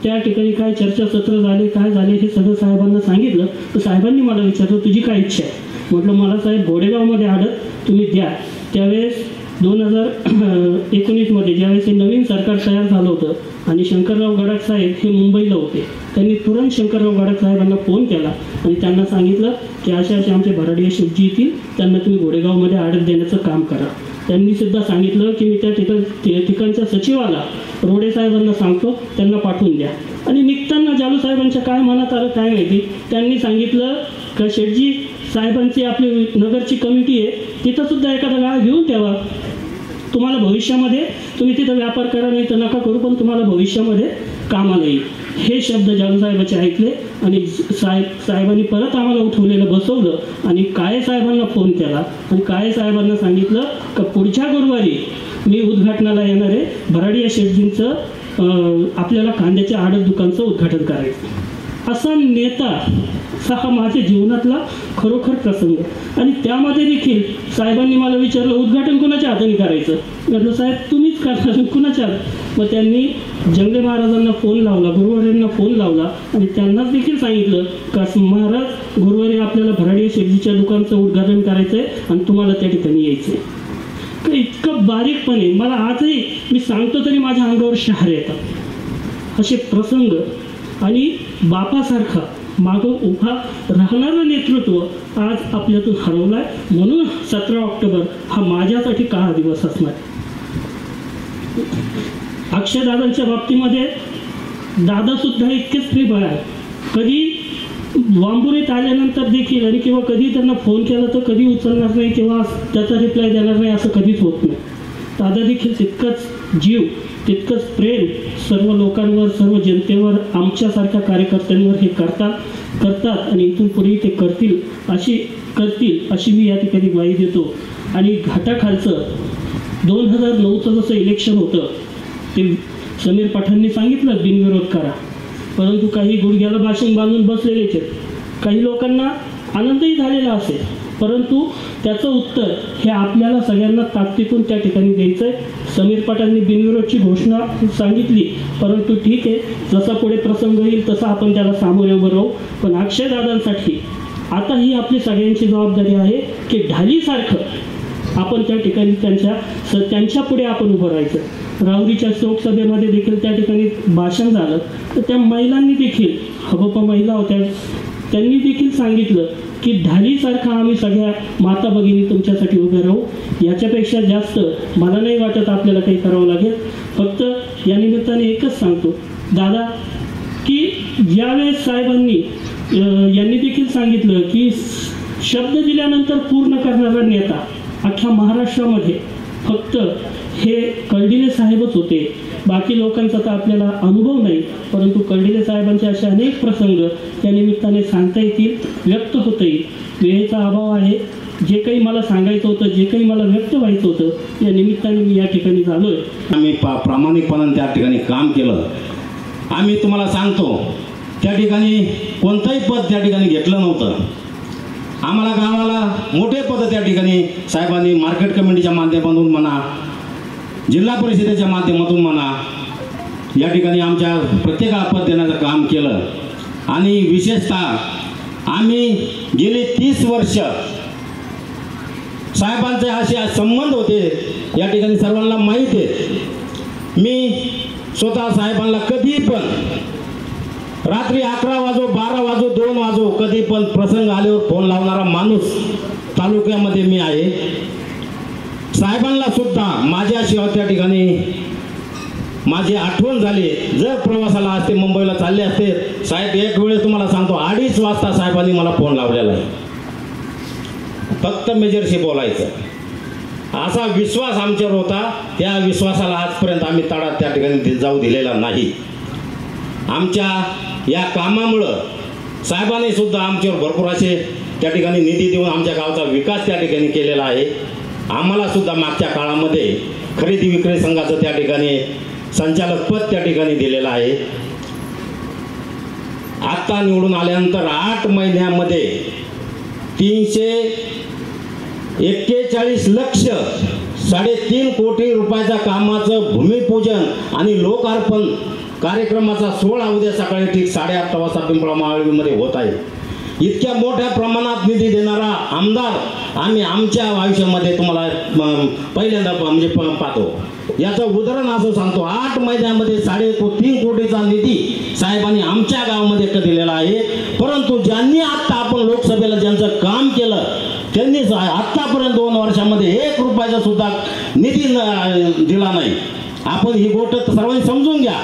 Speaker 11: त्या ठिकाणी काय चर्चासत्र झाले काय झाले हे सगळं साहेबांना सांगितलं. तर साहेबांनी मला विचारलं तुझी काय इच्छा आहे. म्हटलं मला साहेब घोडेगावमध्ये आडत तुम्ही द्या. त्यावेळेस 2019 ज्यावेळेस हे नवीन सरकार तयार झालं होतं आणि शंकरराव गडाख साहेब हे मुंबईला होते. त्यांनी तुरंत शंकरराव गडाख साहेबांना फोन केला आणि त्यांना सांगितलं की असे आमचे भराडिया शेठजी येतील, त्यांना तुम्ही घोडेगावमध्ये आडत देण्याचं काम करा. त्यांनी सुद्धा सांगितलं की मी त्या ठिकाणच्या सचिवाला रोडे साहेबांना सांगतो त्यांना पाठवून द्या. आणि निघताना जालू साहेबांच्या काय मनात आलं काय माहिती, त्यांनी सांगितलं का शेठजी साहेबांची आपली नगरची कमिटी आहे तिथं सुद्धा एखादा गाळा घेऊन ठेवा. तुम्हाला भविष्यामध्ये तुम्ही तिथं व्यापार करा नाही तर नका करू, पण तुम्हाला भविष्यामध्ये कामाला येईल. हे शब्द जालू साहेबाचे ऐकले आणि साहेबांनी परत आम्हाला उठवलेलं बसवलं आणि काळे साहेबांना फोन केला आणि काळे साहेबांना सांगितलं का पुढच्या गुरुवारी मी उद्घाटनाला येणार आहे, भराडिया शेठजींचं आपल्याला कांद्याच्या आडत दुकानचं उद्घाटन करायचं. असा नेता हा माझ्या जीवनातला खरोखर प्रसंग. आणि त्यामध्ये देखील साहेबांनी मला विचारलं उद्घाटन कुणाच्या हाताने करायचं. म्हटलं साहेब तुम्हीच करणार कुणाच्या. मग त्यांनी जंगले महाराजांना फोन लावला, गुरुवारींना फोन लावला आणि त्यांनाच देखील सांगितलं का महाराज गुरुवारी आपल्याला भराडिया शेठजीच्या दुकानचं उद्घाटन करायचं आहे आणि तुम्हाला त्या ठिकाणी यायचं आहे. इतकं बारीकपणे मला आजही मी सांगतो तरी माझ्या अंगावर शहारे येतात असे प्रसंग. आणि बापासारखा मागं उभा राहणारं नेतृत्व आज आपल्यातून हरवलं आहे. म्हणून 17 ऑक्टोबर हा माझ्यासाठी काळा दिवस असणार. अक्षयदादांच्या बाबतीमध्ये दादासुद्धा इतकेच प्रेम आहे. कधी वांबुरीत आल्यानंतर देखील आणि किंवा कधी त्यांना फोन केला तर कधी उचलणार नाही किंवा त्याचा रिप्लाय देणार नाही असं कधीच होत नाही. दादा देखील तितकंच जीव तितकंच प्रेम सर्व लोकांवर सर्व जनतेवर आमच्यासारख्या कार्यकर्त्यांवर हे करतात आणि इथून पुढे ते करतील अशी मी या ठिकाणी ग्वाही देतो. आणि घाटाखालचं 2009चं जसं इलेक्शन होतं ते समीर पाठांनी सांगितलं बिनविरोध करा, परंतु काही गुडघ्याला बाशिंग बांधून बसलेलेच आहेत. काही लोकांना आनंदही झालेला असेल परंतु त्याचं उत्तर हे आपल्याला सगळ्यांना ताकदीतून त्या ठिकाणी द्यायचं आहे. समीर पाटांनी बिनविरोधची घोषणा सांगितली परंतु ठीक आहे, जसा पुढे प्रसंग येईल तसा आपण त्याला सामोरे उभं राहू. पण अक्षयदादांसाठी आता ही आपली सगळ्यांची जबाबदारी आहे की ढालीसारखं आपण त्या ठिकाणी त्यांच्या पुढे आपण उभं राहायचं. राहुरीच्या शोकसभेमध्ये देखील त्या ठिकाणी भाषण झालं तर त्या महिलांनी देखील हबपा महिला होत्या त्यांनी देखील सांगितलं की ढालीसारखं आम्ही सगळ्या माता भगिनी तुमच्यासाठी उभे राहू. याच्यापेक्षा जास्त मला नाही वाटत आपल्याला काही करावं लागेल. फक्त या निमित्ताने एकच सांगतो दादा की ज्यावेळेस साहेबांनी यांनी देखील सांगितलं की शब्द दिल्यानंतर पूर्ण करणारा नेता अख्ख्या महाराष्ट्रामध्ये फक्त हे कर्डिले साहेबच होते, बाकी लोकांचा तर आपल्याला अनुभव नाही, परंतु कर्डिले साहेबांचे असे अनेक प्रसंग त्या निमित्ताने सांगता येतील, व्यक्त होता येईल. वेळेचा अभाव आहे. जे काही मला सांगायचं होतं, जे काही मला व्यक्त व्हायचं होतं, या निमित्ताने मी या ठिकाणी झालो आहे.
Speaker 8: आम्ही प्रामाणिकपणाने त्या ठिकाणी काम केलं. आम्ही तुम्हाला सांगतो, त्या ठिकाणी कोणतंही पद त्या ठिकाणी घेतलं नव्हतं. आम्हाला गावाला मोठे पद त्या ठिकाणी साहेबांनी मार्केट कमिटीच्या माध्यमातून म्हणा, जिल्हा परिषदेच्या माध्यमातून म्हणा, या ठिकाणी आमच्या प्रत्येकाला पद देण्याचं काम केलं. आणि विशेषतः आम्ही गेली 30 वर्ष साहेबांचे असे संबंध होते, या ठिकाणी सर्वांना माहीत आहे. मी स्वतः साहेबांना कधी पण रात्री 11 वाजो, 12 वाजो, 2 वाजो, कधी पण प्रसंग आल्यावर फोन लावणारा माणूस तालुक्यामध्ये मी आहे. साहेबांना सुद्धा माझ्याशिवाय त्या ठिकाणी माझी आठवण झाली. जर प्रवासाला असते, मुंबईला चालले असते, साहेब एक वेळेस तुम्हाला सांगतो 2:30 वाजता साहेबांनी मला फोन लावलेला आहे, फक्त मेजरशी बोलायचं. असा विश्वास आमच्यावर होता. त्या विश्वासाला आजपर्यंत आम्ही तडा त्या ठिकाणी जाऊ दिलेला नाही. आमच्या या कामामुळं साहेबांनी सुद्धा आमच्यावर भरपूर असे त्या ठिकाणी निधी देऊन आमच्या गावचा विकास त्या ठिकाणी केलेला आहे. आम्हाला सुद्धा मागच्या काळामध्ये खरेदी विक्री संघाचं त्या ठिकाणी संचालक पद त्या ठिकाणी दिलेलं आहे. आता निवडून आल्यानंतर 8 महिन्यामध्ये 341 लक्ष 3.5 कोटी रुपयाच्या कामाचं भूमिपूजन आणि लोकार्पण कार्यक्रमाचा सोहळा उद्या सकाळी ठीक 8:30 वाजता पिंपळा मावळीमध्ये होत आहे. इतक्या मोठ्या प्रमाणात निधी देणारा आमदार आम्ही आमच्या आयुष्यामध्ये तुम्हाला पहिल्यांदा म्हणजे पाहतो. याचं उदाहरण असं सांगतो, 8 महिन्यामध्ये 3.5 कोटीचा निधी साहेबांनी आमच्या गावामध्ये दिलेला आहे. परंतु ज्यांनी आता आपण लोकसभेला ज्यांचं काम केलं त्यांनी आतापर्यंत 2 वर्षामध्ये 1 रुपयाचा सुद्धा निधी दिला नाही. आपण ही गोष्ट सर्वांनी समजून घ्या.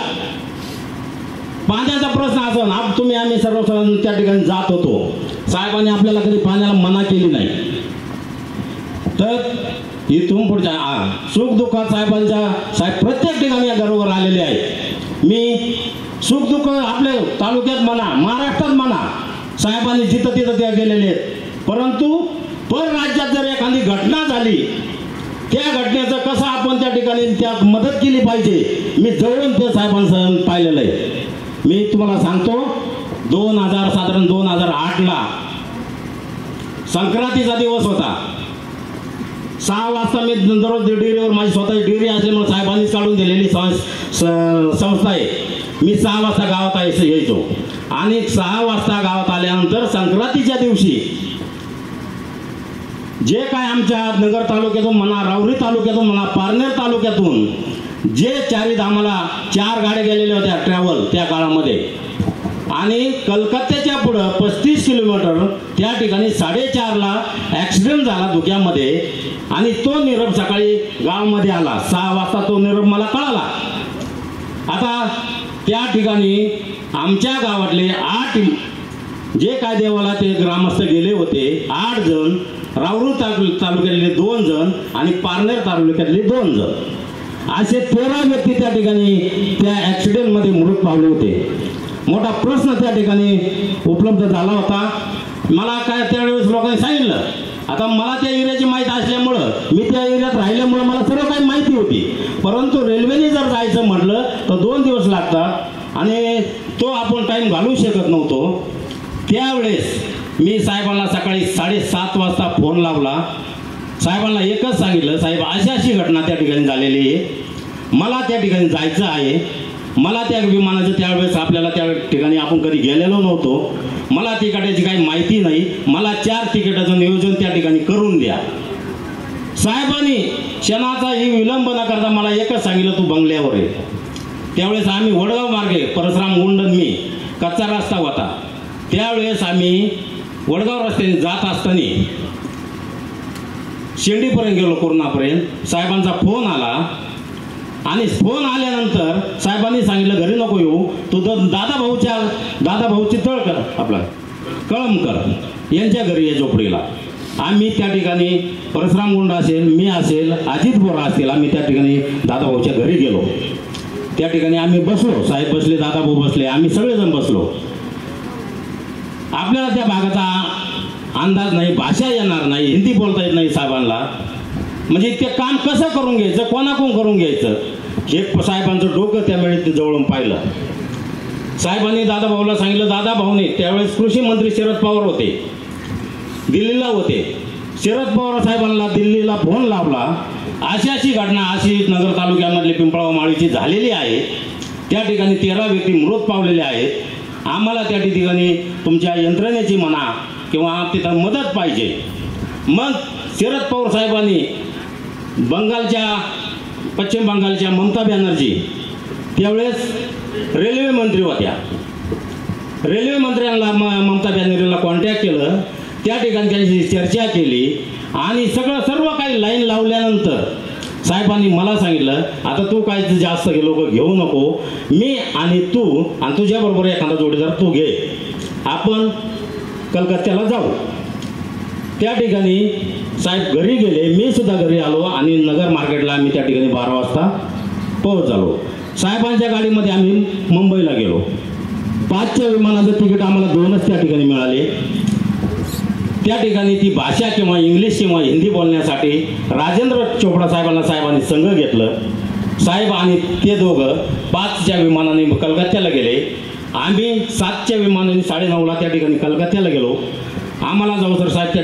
Speaker 8: पाण्याचा प्रश्न असा, तुम्ही आम्ही सर्व त्या ठिकाणी जात होतो, साहेबांनी आपल्याला कधी पाण्याला मना केली नाही. तर इथून पुढच्या सुख दुःखात साहेब प्रत्येक ठिकाणी या घरोघर आलेले आहेत. मी सुख दुःख आपल्या तालुक्यात म्हणा, महाराष्ट्रात म्हणा, साहेबांनी जिथं तिथं त्या गेलेले आहेत. परंतु परराज्यात जर एखादी घटना झाली, त्या घटनेचं कसं आपण त्या ठिकाणी त्यात मदत केली पाहिजे, मी जवळून ते साहेबांसह पाहिलेलं आहे. मी तुम्हाला सांगतो, 2008ला संक्रांतीचा दिवस होता. 6 वाजता मी दररोज डेअरीवर, माझी स्वतःची डेअरी असल्यामुळे साहेबांनीच काढून दिलेली संस्था आहे. मी 6 वाजता गावात यायचो आणि 6 वाजता गावात आल्यानंतर संक्रांतीच्या दिवशी जे काय आमच्या नगर तालुक्यातून म्हणा, राऊरी तालुक्यातून म्हणा, पारनेर तालुक्यातून जे आम्हाला 4 गाड्या गेलेल्या होत्या ट्रॅव्हल त्या काळामध्ये, आणि कलकत्त्याच्या पुढं 35 किलोमीटर त्या ठिकाणी 4:30ला ॲक्सिडेंट झाला धुक्यामध्ये. आणि तो निरोप सकाळी गावामध्ये आला. 6 वाजता तो निरोप मला कळाला. आता त्या ठिकाणी आमच्या गावातले 8 जे काय देवाला ते ग्रामस्थ गेले होते, 8 जण, राऊरी तालुक्यातले 2 जण आणि पारनेर तालुक्यातले 2 जण, असे 13 व्यक्ती त्या ठिकाणी त्या ॲक्सिडेंटमध्ये मृत पावले होते. मोठा प्रश्न त्या ठिकाणी उपलब्ध झाला होता. मला काय त्यावेळेस लोकांनी सांगितलं. आता मला त्या एरियाची माहिती असल्यामुळं, मी त्या एरियात राहिल्यामुळं मला सर्व काही माहिती होती. परंतु रेल्वेने जर जायचं म्हटलं तर 2 दिवस लागतात आणि तो आपण टाईम घालवू शकत नव्हतो. त्यावेळेस मी साहेबांना सकाळी 7:30 वाजता फोन लावला. साहेबांना एकच सांगितलं, साहेब अशी घटना त्या ठिकाणी झालेली आहे, मला त्या ठिकाणी जायचं आहे. मला त्या विमानाचं त्यावेळेस आपल्याला त्या ठिकाणी आपण कधी गेलेलो नव्हतो, मला तिकिटाची काही माहिती नाही, मला 4 तिकिटाचं नियोजन त्या ठिकाणी करून द्या. साहेबांनी क्षणाचाही विलंब न करता मला एकच सांगितलं, तू बंगल्यावर आहे. त्यावेळेस आम्ही वडगाव मार्गे, परशुराम गुंडन मी, कच्चा रस्ता होता. त्यावेळेस आम्ही वडगाव रस्त्याने जात असताना शिर्डीपर्यंत गेलो, कोरोनापर्यंत. साहेबांचा फोन आला आणि फोन आल्यानंतर साहेबांनी सांगितलं, घरी नको येऊ, तू दादा भाऊची तळकर आपला कळमकर यांच्या घरी ये झोपडीला.
Speaker 12: आम्ही त्या ठिकाणी परशुराम गुंड असेल, मी असेल, अजित बोरा असतील, आम्ही त्या ठिकाणी दादाभाऊच्या घरी गेलो. त्या ठिकाणी आम्ही बसलो, साहेब बसले, दादाभाऊ बसले, आम्ही सगळेजण बसलो. आपल्याला त्या भागाचा अंदाज नाही, भाषा येणार नाही, हिंदी बोलता येत नाही साहेबांना. म्हणजे ते काम कसं करून घ्यायचं, कोणाकडून करून घ्यायचं हे साहेबांचं डोकं त्यावेळी जवळून पाहिलं. साहेबांनी दादाभाऊला सांगितलं. दादाभाऊने त्यावेळेस कृषी मंत्री शरद पवार होते, दिल्लीला होते. शरद पवार साहेबांना दिल्लीला फोन लावला. अशी घटना अशी नगर तालुक्यामधली पिंपळगाव माळीची झालेली आहे. त्या ठिकाणी 13 व्यक्ती मृत पावलेले आहेत. आम्हाला त्या ठिकाणी तुमच्या यंत्रणेची म्हणा किंवा तिथं मदत पाहिजे. मग शरद पवार साहेबांनी पश्चिम बंगालच्या ममता बॅनर्जी त्यावेळेस रेल्वे मंत्री होत्या. रेल्वे मंत्र्यांना ममता बॅनर्जीला कॉन्टॅक्ट केलं. त्या ठिकाणी त्यांची चर्चा केली आणि सर्व काही लाईन लावल्यानंतर साहेबांनी मला सांगितलं, आता तू काय जास्त लोक घेऊ नको, मी आणि तू आणि तुझ्याबरोबर एखादा जोडीदार तू घे, आपण कलकत्त्याला जाऊ. त्या ठिकाणी साहेब घरी गेले, मी सुद्धा घरी आलो आणि नगर मार्केटला आम्ही त्या ठिकाणी 12 वाजता पोहोच झालो. साहेबांच्या गाडीमध्ये आम्ही मुंबईला गेलो. 5च्या विमानाचं तिकीट आम्हाला 2च त्या ठिकाणी मिळाले. त्या ठिकाणी ती भाषा किंवा इंग्लिश किंवा हिंदी बोलण्यासाठी राजेंद्र चोपडा साहेबांनी संघ घेतलं. साहेब आणि ते दोघं 5च्या विमानाने कलकत्त्याला गेले. आम्ही 7च्या विमानाने 9:30ला त्या ठिकाणी कलकत्त्याला गेलो. आम्हाला जाऊ तर साहेब त्या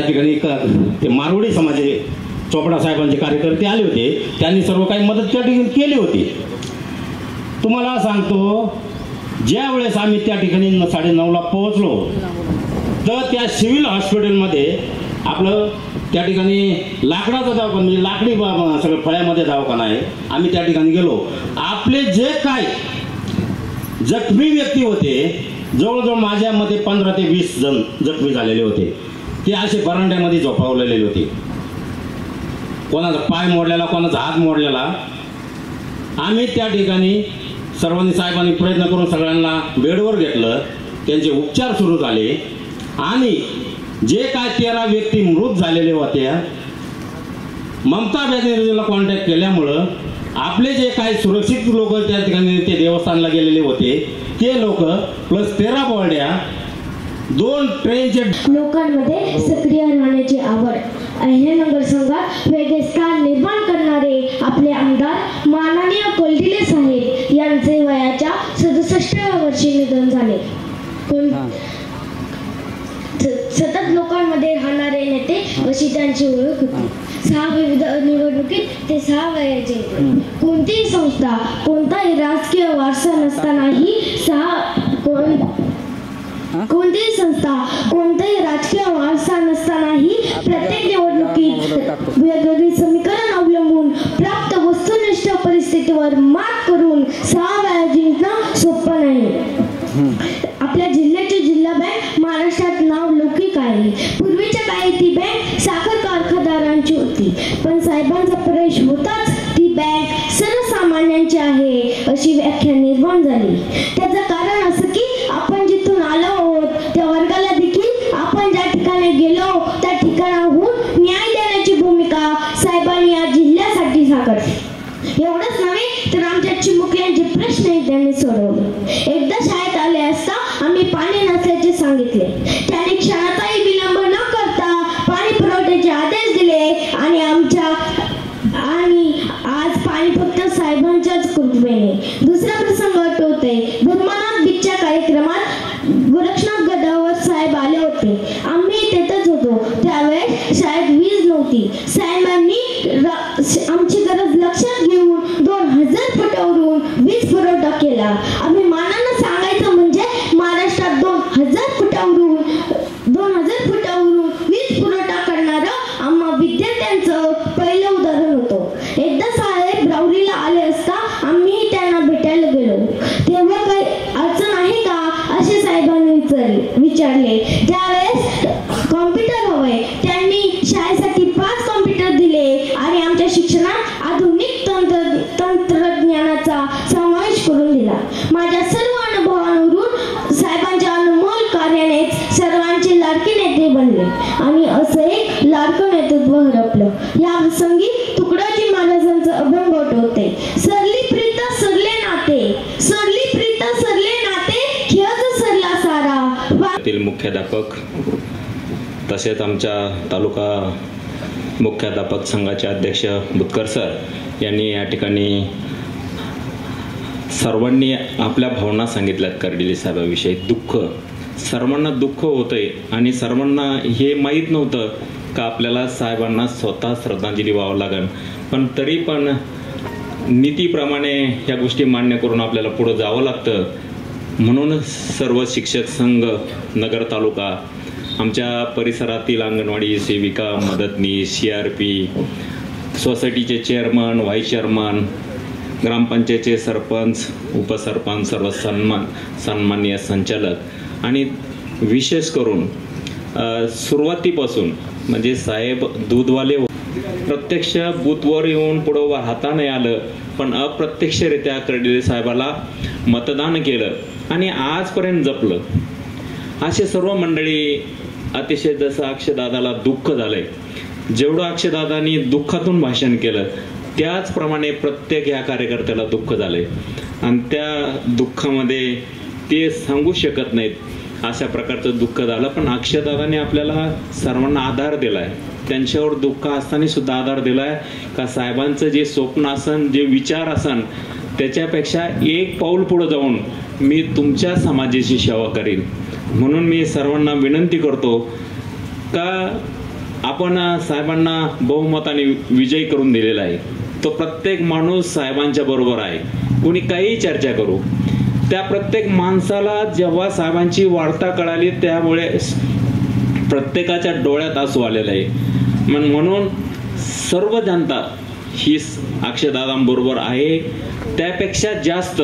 Speaker 12: ठिकाणी ते मारवाडी समाजाचे चोपडा साहेबांचे कार्यकर्ते आले होते. त्यांनी सर्व काही मदत त्या ठिकाणी केली होती. तुम्हाला सांगतो, ज्या वेळेस आम्ही त्या ठिकाणी 9:30ला पोहोचलो तर त्या सिव्हिल हॉस्पिटलमध्ये आपलं त्या ठिकाणी लाकडाचा दवाखाना, म्हणजे लाकडी सगळं फळ्यामध्ये दवाखाना आहे. आम्ही त्या ठिकाणी गेलो. आपले जे काय जखमी व्यक्ती होते, जवळजवळ माझ्या मते 15 ते 20 जण जखमी झालेले होते. ते असे बरांड्यामध्ये झोपावलेले होते. कोणाचा पाय मोडलेला, कोणाचा हात मोडलेला. आम्ही त्या ठिकाणी सर्वांनी साहेबांनी प्रयत्न करून सगळ्यांना बेडवर घेतलं. त्यांचे उपचार सुरू झाले आणि जे काय 13 व्यक्ती मृत झालेले होत्या, ममता बॅनर्जीला कॉन्टॅक्ट केल्यामुळं आपले जे काही सुरक्षित लोक त्या ठिकाणी ते देवस्थानला गेलेले होते ते लोक प्लस 13 बॉड्या, 2 ट्रेनचे
Speaker 13: लोकांमध्ये सक्रिय राहण्याची आवड, अहिल्यानगर संघात वेगळे स्थान निर्माण करणारे आपले आमदार माननीय कोल्डिले साहेब यांचे वयाच्या 67व्या वर्षी निधन झाले. सतत लोकांमध्ये राहणारे नेते अशी त्यांची ओळख होती. 6 विविध निवडणुकीत ते 6 वेळा जिंकले. कोणतीही संस्था, कोणताही राजकीय वारसा नसतानाही कोणतीही संस्था, कोणताही राजकीय वारसा नसतानाही प्रत्येक निवडणुकीत वेगवेगळी समीकरण अवलंबून प्राप्त वस्तुनिष्ठ परिस्थितीवर मात करून 6 वेळा जिंकणं सोपं नाही. आपल्या जिल्ह्याची जिल्हा बँक महाराष्ट्रात नाव लौकिक आहे. पूर्वीच्या काळी ती बँक साखर कारखानदारांची होती, पण साहेबांचा प्रवेश होताच ती बँक सर्वसामान्यांची आहे अशी व्याख्या निर्माण झाली. त्याचं कारण असं की आपण जिथून आलो आहोत त्या वर्गाला देखील आपण ज्या ठिकाणी गेलो त्या ठिकाणाहून न्याय देण्याची भूमिका साहेबांनी या जिल्ह्यासाठी साकारली. एवढंच नव्हे तर आमच्या चिमुकल्यांचे प्रश्नही त्यांनी सोडवले. एकदा शाळेत आले असता आम्ही पाणी नसल्याचे सांगितले. त्याने क्षणाचाही विलंब न करता पाणी पुरवठ्याचे आदेश दिले आणि आज पाणी फक्त साहेबांच्याच कृपेने. दुसरा प्रसंग आठवतोय. धर्मनाथ बीचच्या कार्यक्रमात गोरक्षनाथ गडावर साहेब आले होते. आम्ही तिथेच होतो. त्यावेळेस शाळेत वीज नव्हती. साहेबांनी आमची गरज लक्षात घेऊन 2000 फुटावरून वीज पुरवठा केला. आम्ही मानानं सांगायचं म्हणजे महाराष्ट्रात 2000 फुटावरून वीज पुरवठा करणारं आम्हा विद्यार्थ्यांचं पहिलं उदाहरण होतं. एकदा साहेब राऊरीला आले असता आम्ही त्यांना भेटायला गेलो. तेव्हा काही अडचण आहे का असे साहेबांनी विचारले. त्यावेळेस कॉम्प्युटर हवंय. त्यांनी शाळेसाठी 5 कॉम्प्युटर दिले आणि आमच्या शिक्षणात आधुनिक तंत्रज्ञानाचा समावेश करून दिला. माझ्या सर्व अनुभवांवरून साहेबांच्या अनमोल कार्याने सर्वांची लाडकी अस्तित्व हरपलं. या प्रसंगी तुकडोजी महाराजांचं अभंग होते. सरली प्रीत सरले नाते, सरली प्रीत सरले नाते, खेळ सरला सारा.
Speaker 14: मुख्याध्यापक तसेच आमच्या तालुका मुख्याध्यापक संघाचे अध्यक्ष बुतकर सर यांनी या ठिकाणी सर्वांनी आपल्या भावना सांगितल्यात. कर्डिले साहेबाविषयी दुःख, सर्वांना दुःख होतंय आणि सर्वांना हे माहीत नव्हतं का आपल्याला साहेबांना स्वतः श्रद्धांजली व्हावं लागेल. पण तरी पण नीतीप्रमाणे ह्या गोष्टी मान्य करून आपल्याला पुढं जावं लागतं. म्हणून सर्व शिक्षक संघ, नगर तालुका, आमच्या परिसरातील अंगणवाडी सेविका, मदतनीस, CRP, सोसायटीचे चेअरमन, व्हाईस चेअरमन, ग्रामपंचायतचे सरपंच, उपसरपंच, सर्व सन्माननीय संचालक आणि विशेष करून सुरुवातीपासून म्हणजे साहेब दूधवाले प्रत्यक्ष बूथवर येऊन पुढं राहता नाही आलं, पण अप्रत्यक्षरित्या कर्डिले साहेबाला मतदान केलं आणि आजपर्यंत जपलं. असे सर्व मंडळी अतिशय जसं अक्षयदादाला दुःख झालंय, जेवढं अक्षयदादांनी दुःखातून भाषण केलं त्याचप्रमाणे प्रत्येक ह्या कार्यकर्त्याला दुःख झालंय आणि त्या दुःखामध्ये ते सांगू शकत नाहीत. अशा प्रकारचं दुःख झालं. पण अक्षयदादांनी आपल्याला सर्वांना आधार दिलाय, त्यांच्यावर दुःख असताना सुद्धा आधार दिलाय का साहेबांचं जे स्वप्न असन, जे विचार असन, त्याच्यापेक्षा एक पाऊल पुढे जाऊन मी तुमच्या समाजाची सेवा करीन. म्हणून मी सर्वांना विनंती करतो का आपण साहेबांना बहुमताने विजयी करून दिलेला आहे. तो प्रत्येक माणूस साहेबांच्या बरोबर आहे. कोणी काही चर्चा करू, त्या प्रत्येक माणसाला जेव्हा साहेबांची वार्ता कळाली त्यामुळे प्रत्येकाच्या डोळ्यात आसू आलेलं आहे. म्हणून सर्व जनता ही अक्षयदादांबरोबर आहे. त्यापेक्षा जास्त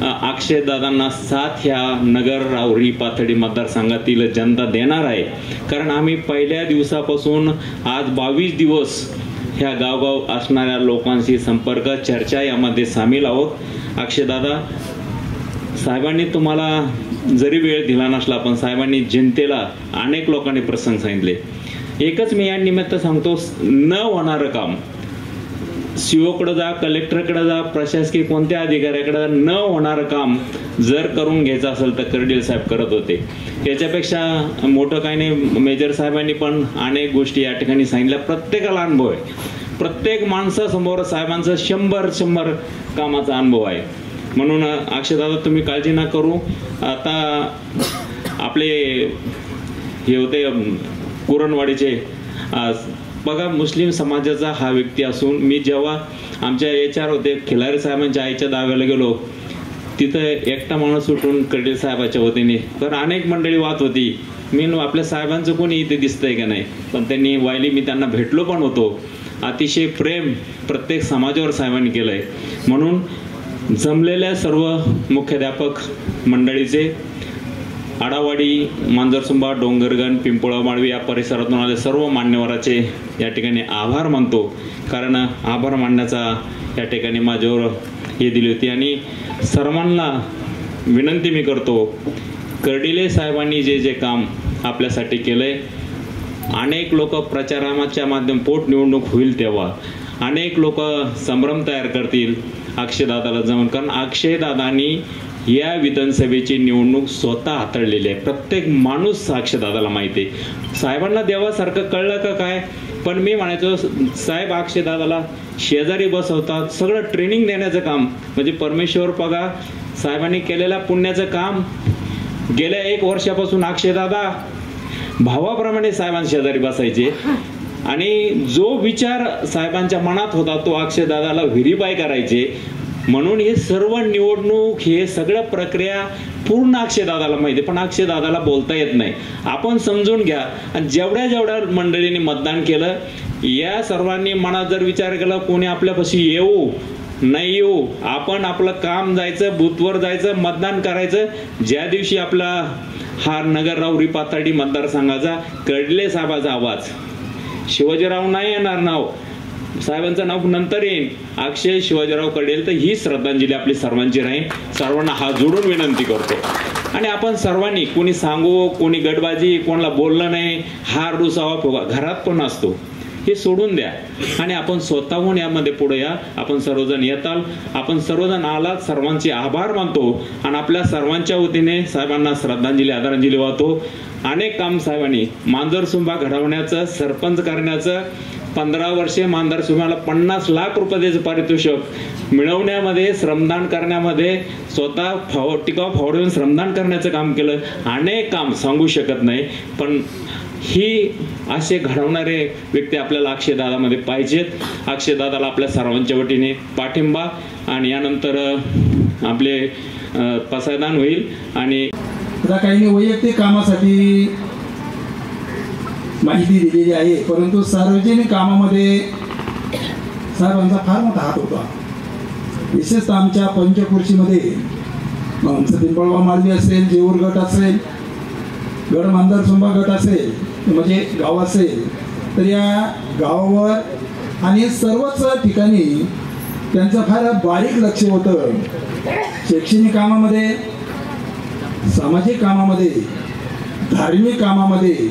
Speaker 14: अक्षयदादांना साथ ह्या नगर, राहुरी, पाथर्डी मतदारसंघातील जनता देणार आहे. कारण आम्ही पहिल्या दिवसापासून आज 22 दिवस ह्या गावगाव असणाऱ्या लोकांशी संपर्क, चर्चा यामध्ये सामील आहोत. अक्षयदादा, साहेबांनी तुम्हाला जरी वेळ दिला नसला पण साहेबांनी जनतेला अनेक लोकांनी प्रसंग सांगितले. एकच मी या निमित्त सांगतो, न होणारं काम सीओकडे जा, कलेक्टरकडे जा, प्रशासकीय कोणत्या अधिकाऱ्याकडे जा, न होणारं काम जर करून घ्यायचं असेल तर कर्डिले साहेब करत होते. याच्यापेक्षा मोठं काही नाही. मेजर साहेबांनी पण अनेक गोष्टी या ठिकाणी सांगितल्या. प्रत्येकाला अनुभव आहे. प्रत्येक माणसासमोर साहेबांचा 100 कामाचा अनुभव आहे. म्हणून अक्षयदादा तुम्ही काळजी ना करू. आता आपले हे होते कुरणवाडीचे बघा, मुस्लिम समाजाचा हा व्यक्ती असून मी जेव्हा आमच्या HR होते खिलारी साहेबांच्या आईच्या दाव्याला गेलो, तिथं एकटा माणूस उठून कर्डिले साहेबाच्या वतीने, तर अनेक मंडळी वाद होती. मी आपल्या साहेबांचं कोणी इथे दिसतंय का नाही, पण त्यांनी वाहिली. मी त्यांना भेटलो पण होतो. अतिशय प्रेम प्रत्येक समाजावर साहेबांनी केलंय. म्हणून जमलेल्या सर्व मुख्याध्यापक मंडळीचे, आडावाडी, मांजरसुंबा, डोंगरगण, पिंपोळा, माळवी या परिसरातून आले सर्व मान्यवराचे या ठिकाणी आभार मानतो. कारण आभार मानण्याचा या ठिकाणी माझ्यावर हे दिली होती. आणि सर्वांना विनंती मी करतो, कर्डिले साहेबांनी जे जे काम आपल्यासाठी केलंय, अनेक लोक प्रचाराच्या माध्यम पोटनिवडणूक होईल तेव्हा अनेक लोक संभ्रम तयार करतील अक्षयदादाला जाऊन. कारण अक्षयदादांनी या विधानसभेची निवडणूक स्वतः हाताळलेली आहे. प्रत्येक माणूस अक्षयदादाला माहिती आहे. साहेबांना देवासारखं कळलं का काय, पण मी म्हणायचो साहेब अक्षयदादाला शेजारी बसवतात. सगळं ट्रेनिंग देण्याचं काम म्हणजे परमेश्वर बघा, साहेबांनी केलेल्या पुण्याचं काम. गेल्या 1 वर्षापासून अक्षयदादा भावाप्रमाणे साहेबांच्या शेजारी बसायचे आणि जो विचार साहेबांच्या मनात होता तो अक्षयदादाला व्हेरीफाय करायचे. म्हणून हे सर्व निवडणूक, हे सगळं प्रक्रिया पूर्ण अक्षयदादाला माहिती आहे. पण अक्षयदादाला बोलता येत नाही. आपण समजून घ्या. आणि जेवढ्या मंडळींनी मतदान केलं, या सर्वांनी मनात जर विचार केला कोणी आपल्यापाशी येऊ नाही येऊ, आपण आपलं काम जायचं, बूथवर जायचं, मतदान करायचं. ज्या दिवशी आपला हा नगर, राहुरी, पाथर्डी मतदारसंघाचा कर्डिले साहेबाचा आवाज, शिवाजीराव नाही येणार नाव, साहेबांचं नाव नंतर येईल, अक्षय शिवाजीराव कर्डिले, तर ही श्रद्धांजली आपली सर्वांची राहील. सर्वांना हात जोडून विनंती करतो. आणि आपण सर्वांनी, कोणी सांगू, कोणी गटबाजी, कोणाला बोललं नाही, हार रुसावा फुगा घरात पण असतो. हे सोडून द्या आणि आपण स्वतःहून यामध्ये पुढे या. आपण सर्वजण येताल, आपण सर्वजण आलात, सर्वांचे आभार मानतो आणि आपल्या सर्वांच्या वतीने साहेबांना श्रद्धांजली आदरांजली वाहतो. अनेक काम साहेबांनी मांजरसुंबा घडवण्याचं, सरपंच करण्याचं, 15 वर्षे मांजरसुंबाला 50 लाख रुपयाचं पारितोषिक मिळवण्यामध्ये, श्रमदान करण्यामध्ये, स्वतः टिकाव फावड्यावरून श्रमदान करण्याचं काम केलं. अनेक काम सांगू शकत नाही, पण ही असे घडवणारे व्यक्ती आपल्याला अक्षयदादामध्ये पाहिजेत. अक्षयदादाला आपल्या सर्वांच्या वतीने पाठिंबा आणि यानंतर आपले पसायदान होईल. आणि
Speaker 15: काही वैयक्तिक कामासाठी माहिती दिलेली आहे, परंतु सार्वजनिक कामामध्ये साहेबांचा फार मोठा हात होता. विशेषतः आमच्या पंचकृषीमध्ये आमचं पिंपळगाव मालवी असेल, जेऊर गट असेल, गड मांजरसुंबा गट असेल, म्हणजे गाव असेल, तर या गावावर आणि सर्वच ठिकाणी त्यांचं फार बारीक लक्ष होतं. शैक्षणिक कामामध्ये, सामाजिक कामामध्ये, धार्मिक कामामध्ये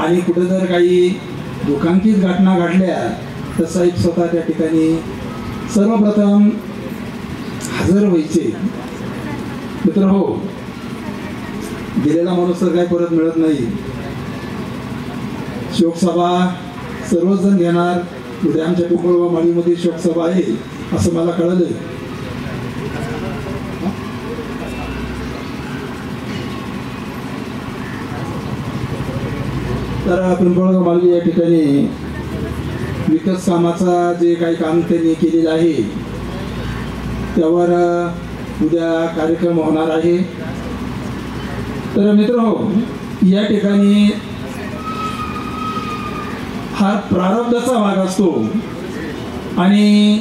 Speaker 15: आणि कुठं जर काही दुःखांकित घटना घडल्या तर साहेब स्वतः त्या ठिकाणी सर्वप्रथम हजर व्हायचे. मित्र हो, दिलेला माणूस तर काही परत मिळत नाही. शोकसभा सर्वच जण घेणार. उद्या आमच्या पिंपळगाव माळीमध्ये शोकसभा आहे असं मला कळलं. तर पिंपळगाव मालवी या ठिकाणी विकास कामाचा जे काही काम त्यांनी केलेलं आहे त्यावर उद्या कार्यक्रम होणार आहे. तर मित्र हो, या ठिकाणी हा प्रारब्धाचा भाग असतो आणि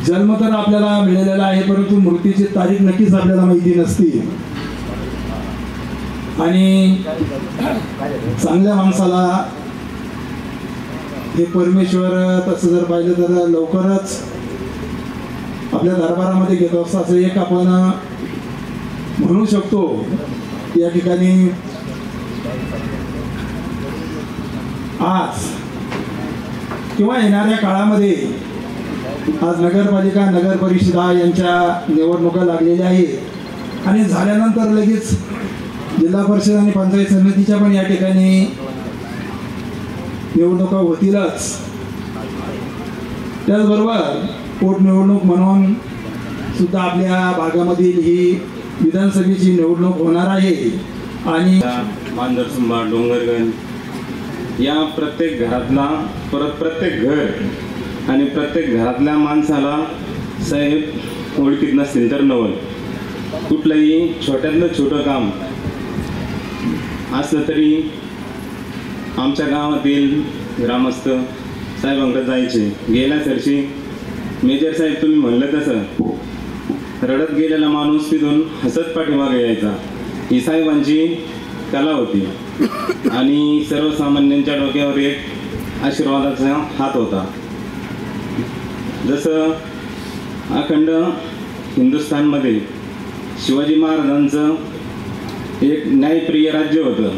Speaker 15: जन्म तर आपल्याला मिळालेला आहे, परंतु मृत्यूची तारीख नक्कीच आपल्याला माहिती नसते. आणि चांगल्या माणसाला हे परमेश्वर तसं जर पाहिलं तर लवकरच आपल्या दरबारामध्ये घेतो असं एक आपण म्हणू शकतो. या ठिकाणी आज किंवा येणाऱ्या काळामध्ये आज नगरपालिका, नगर परिषदा यांच्या निवडणुका लागलेल्या आहेत आणि झाल्यानंतर लगेच जिल्हा परिषद आणि पंचायत समितीच्या पण या ठिकाणी निवडणुका होतीलच. त्याचबरोबर पोटनिवडणूक म्हणून सुद्धा आपल्या भागामधील ही विधानसभेची निवडणूक होणार आहे. आणि
Speaker 16: मांजरसुंबा, डोंगरगंज या प्रत्येक घरातला, परत प्रत्येक घर आणि प्रत्येक घरातल्या माणसाला साहेब ओळखीत नसतील तर नवल. कुठलंही छोट्यातलं छोटं काम असलं तरी आमच्या गावातील ग्रामस्थ साहेबांकडे जायचे. गेल्या वर्षी मेजर साहेब तुम्ही म्हणलं तसं रडत गेलेला माणूस तिथून हसत पाठीमागे यायचा. ही साहेबांची कला होती आणि सर्वसामान्यांच्या डोक्यावर एक आशीर्वादाचा हात होता. जसं अखंड हिंदुस्थानमध्ये शिवाजी महाराजांचं एक न्यायप्रिय राज्य होतं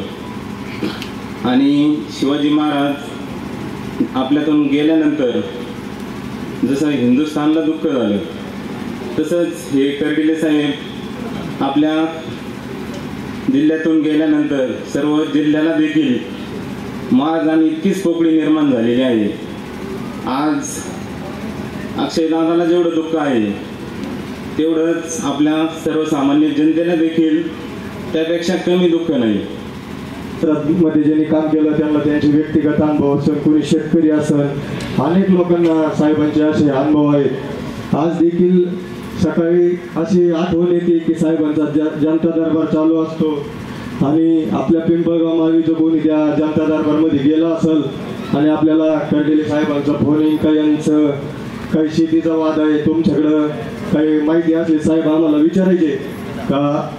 Speaker 16: आणि शिवाजी महाराज आपल्यातून गेल्यानंतर जसं हिंदुस्थानला दुःख झालं तसंच हे कर्डिले साहेब आपल्या जिल्ह्यातून गेल्यानंतर सर्व जिल्ह्याला देखील महाराजांनी इतकीच पोकळी निर्माण झालेली आहे. आज अक्षयदादाला जेवढं दुःख आहे तेवढंच आपल्या सर्वसामान्य जनतेला देखील त्यापेक्षा कमी दुःख नाही.
Speaker 17: मध्ये ज्यांनी काम केलं त्यांना त्यांचे व्यक्तिगत अनुभव असेल, कोणी शेतकरी असेल, अनेक लोकांना साहेबांचे असे अनुभव आहेत. आज देखील सकाळी अशी आठवण येते की साहेबांचा जनता दरबार चालू असतो आणि आपल्या पिंपळगाव माळवीचं कोणी त्या जनता दरबारमध्ये गेला असेल आणि आपल्याला कर्डिले साहेबांचा फोन येईल, काही यांचं काही शेतीचा वाद आहे, तुमच्याकडं काही माहिती असेल साहेब आम्हाला विचारायचे का.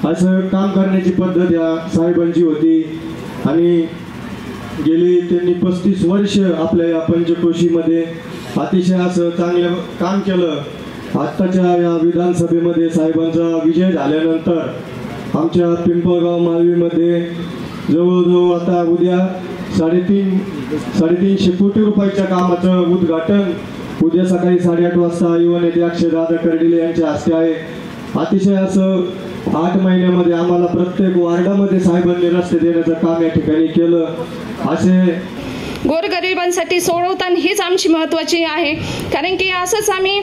Speaker 17: असं काम करण्याची पद्धत या साहेबांची होती आणि गेली त्यांनी 35 वर्ष आपल्या या पंचक्रोशीमध्ये अतिशय असं चांगलं काम केलं. आत्ताच्या या विधानसभेमध्ये साहेबांचा विजय झाल्यानंतर आमच्या पिंपळगाव मालवीमध्ये जवळजवळ आता उद्या साडेतीनशे कोटी रुपयाच्या कामाचं उद्घाटन उद्या सकाळी 8:30 वाजता युवा नेते अक्षयदादा कर्डिले यांच्या हस्ते आहे. अतिशय असं 8 महिन्यामध्ये आम्हाला प्रत्येक वार्डामध्ये साहेबांनी रस्ते देण्याचं काम या ठिकाणी केलं. असे
Speaker 18: गोरगरिबांसाठी सोडवताना हीच आमची महत्त्वाची आहे. कारण की असंच आम्ही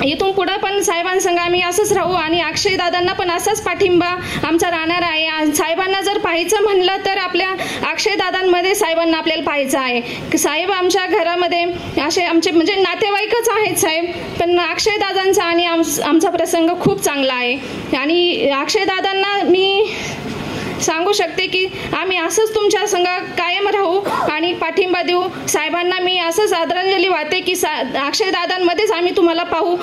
Speaker 18: इथून पुढं पण साहेबांसंग आम्ही असंच राहू आणि अक्षयदादांना पण असाच पाठिंबा आमचा राहणार आहे. साहेबांना जर पाहायचं म्हणलं तर आपल्या अक्षयदादांमध्ये साहेबांना आपल्याला पाहायचं आहे. साहेब आमच्या घरामध्ये असे आमचे म्हणजे नातेवाईकच आहेत साहेब, पण अक्षयदादांचा आणि आमचा प्रसंग खूप चांगला आहे. आणि अक्षयदादांना मी सांगू शकते की आम्ही असंच तुमच्या संग कायम राहू आणि पाठिंबा देऊ. साहेबांना मी असंच आदरांजली वाहते की अक्षयदादांमध्येच आम्ही तुम्हाला पाहू.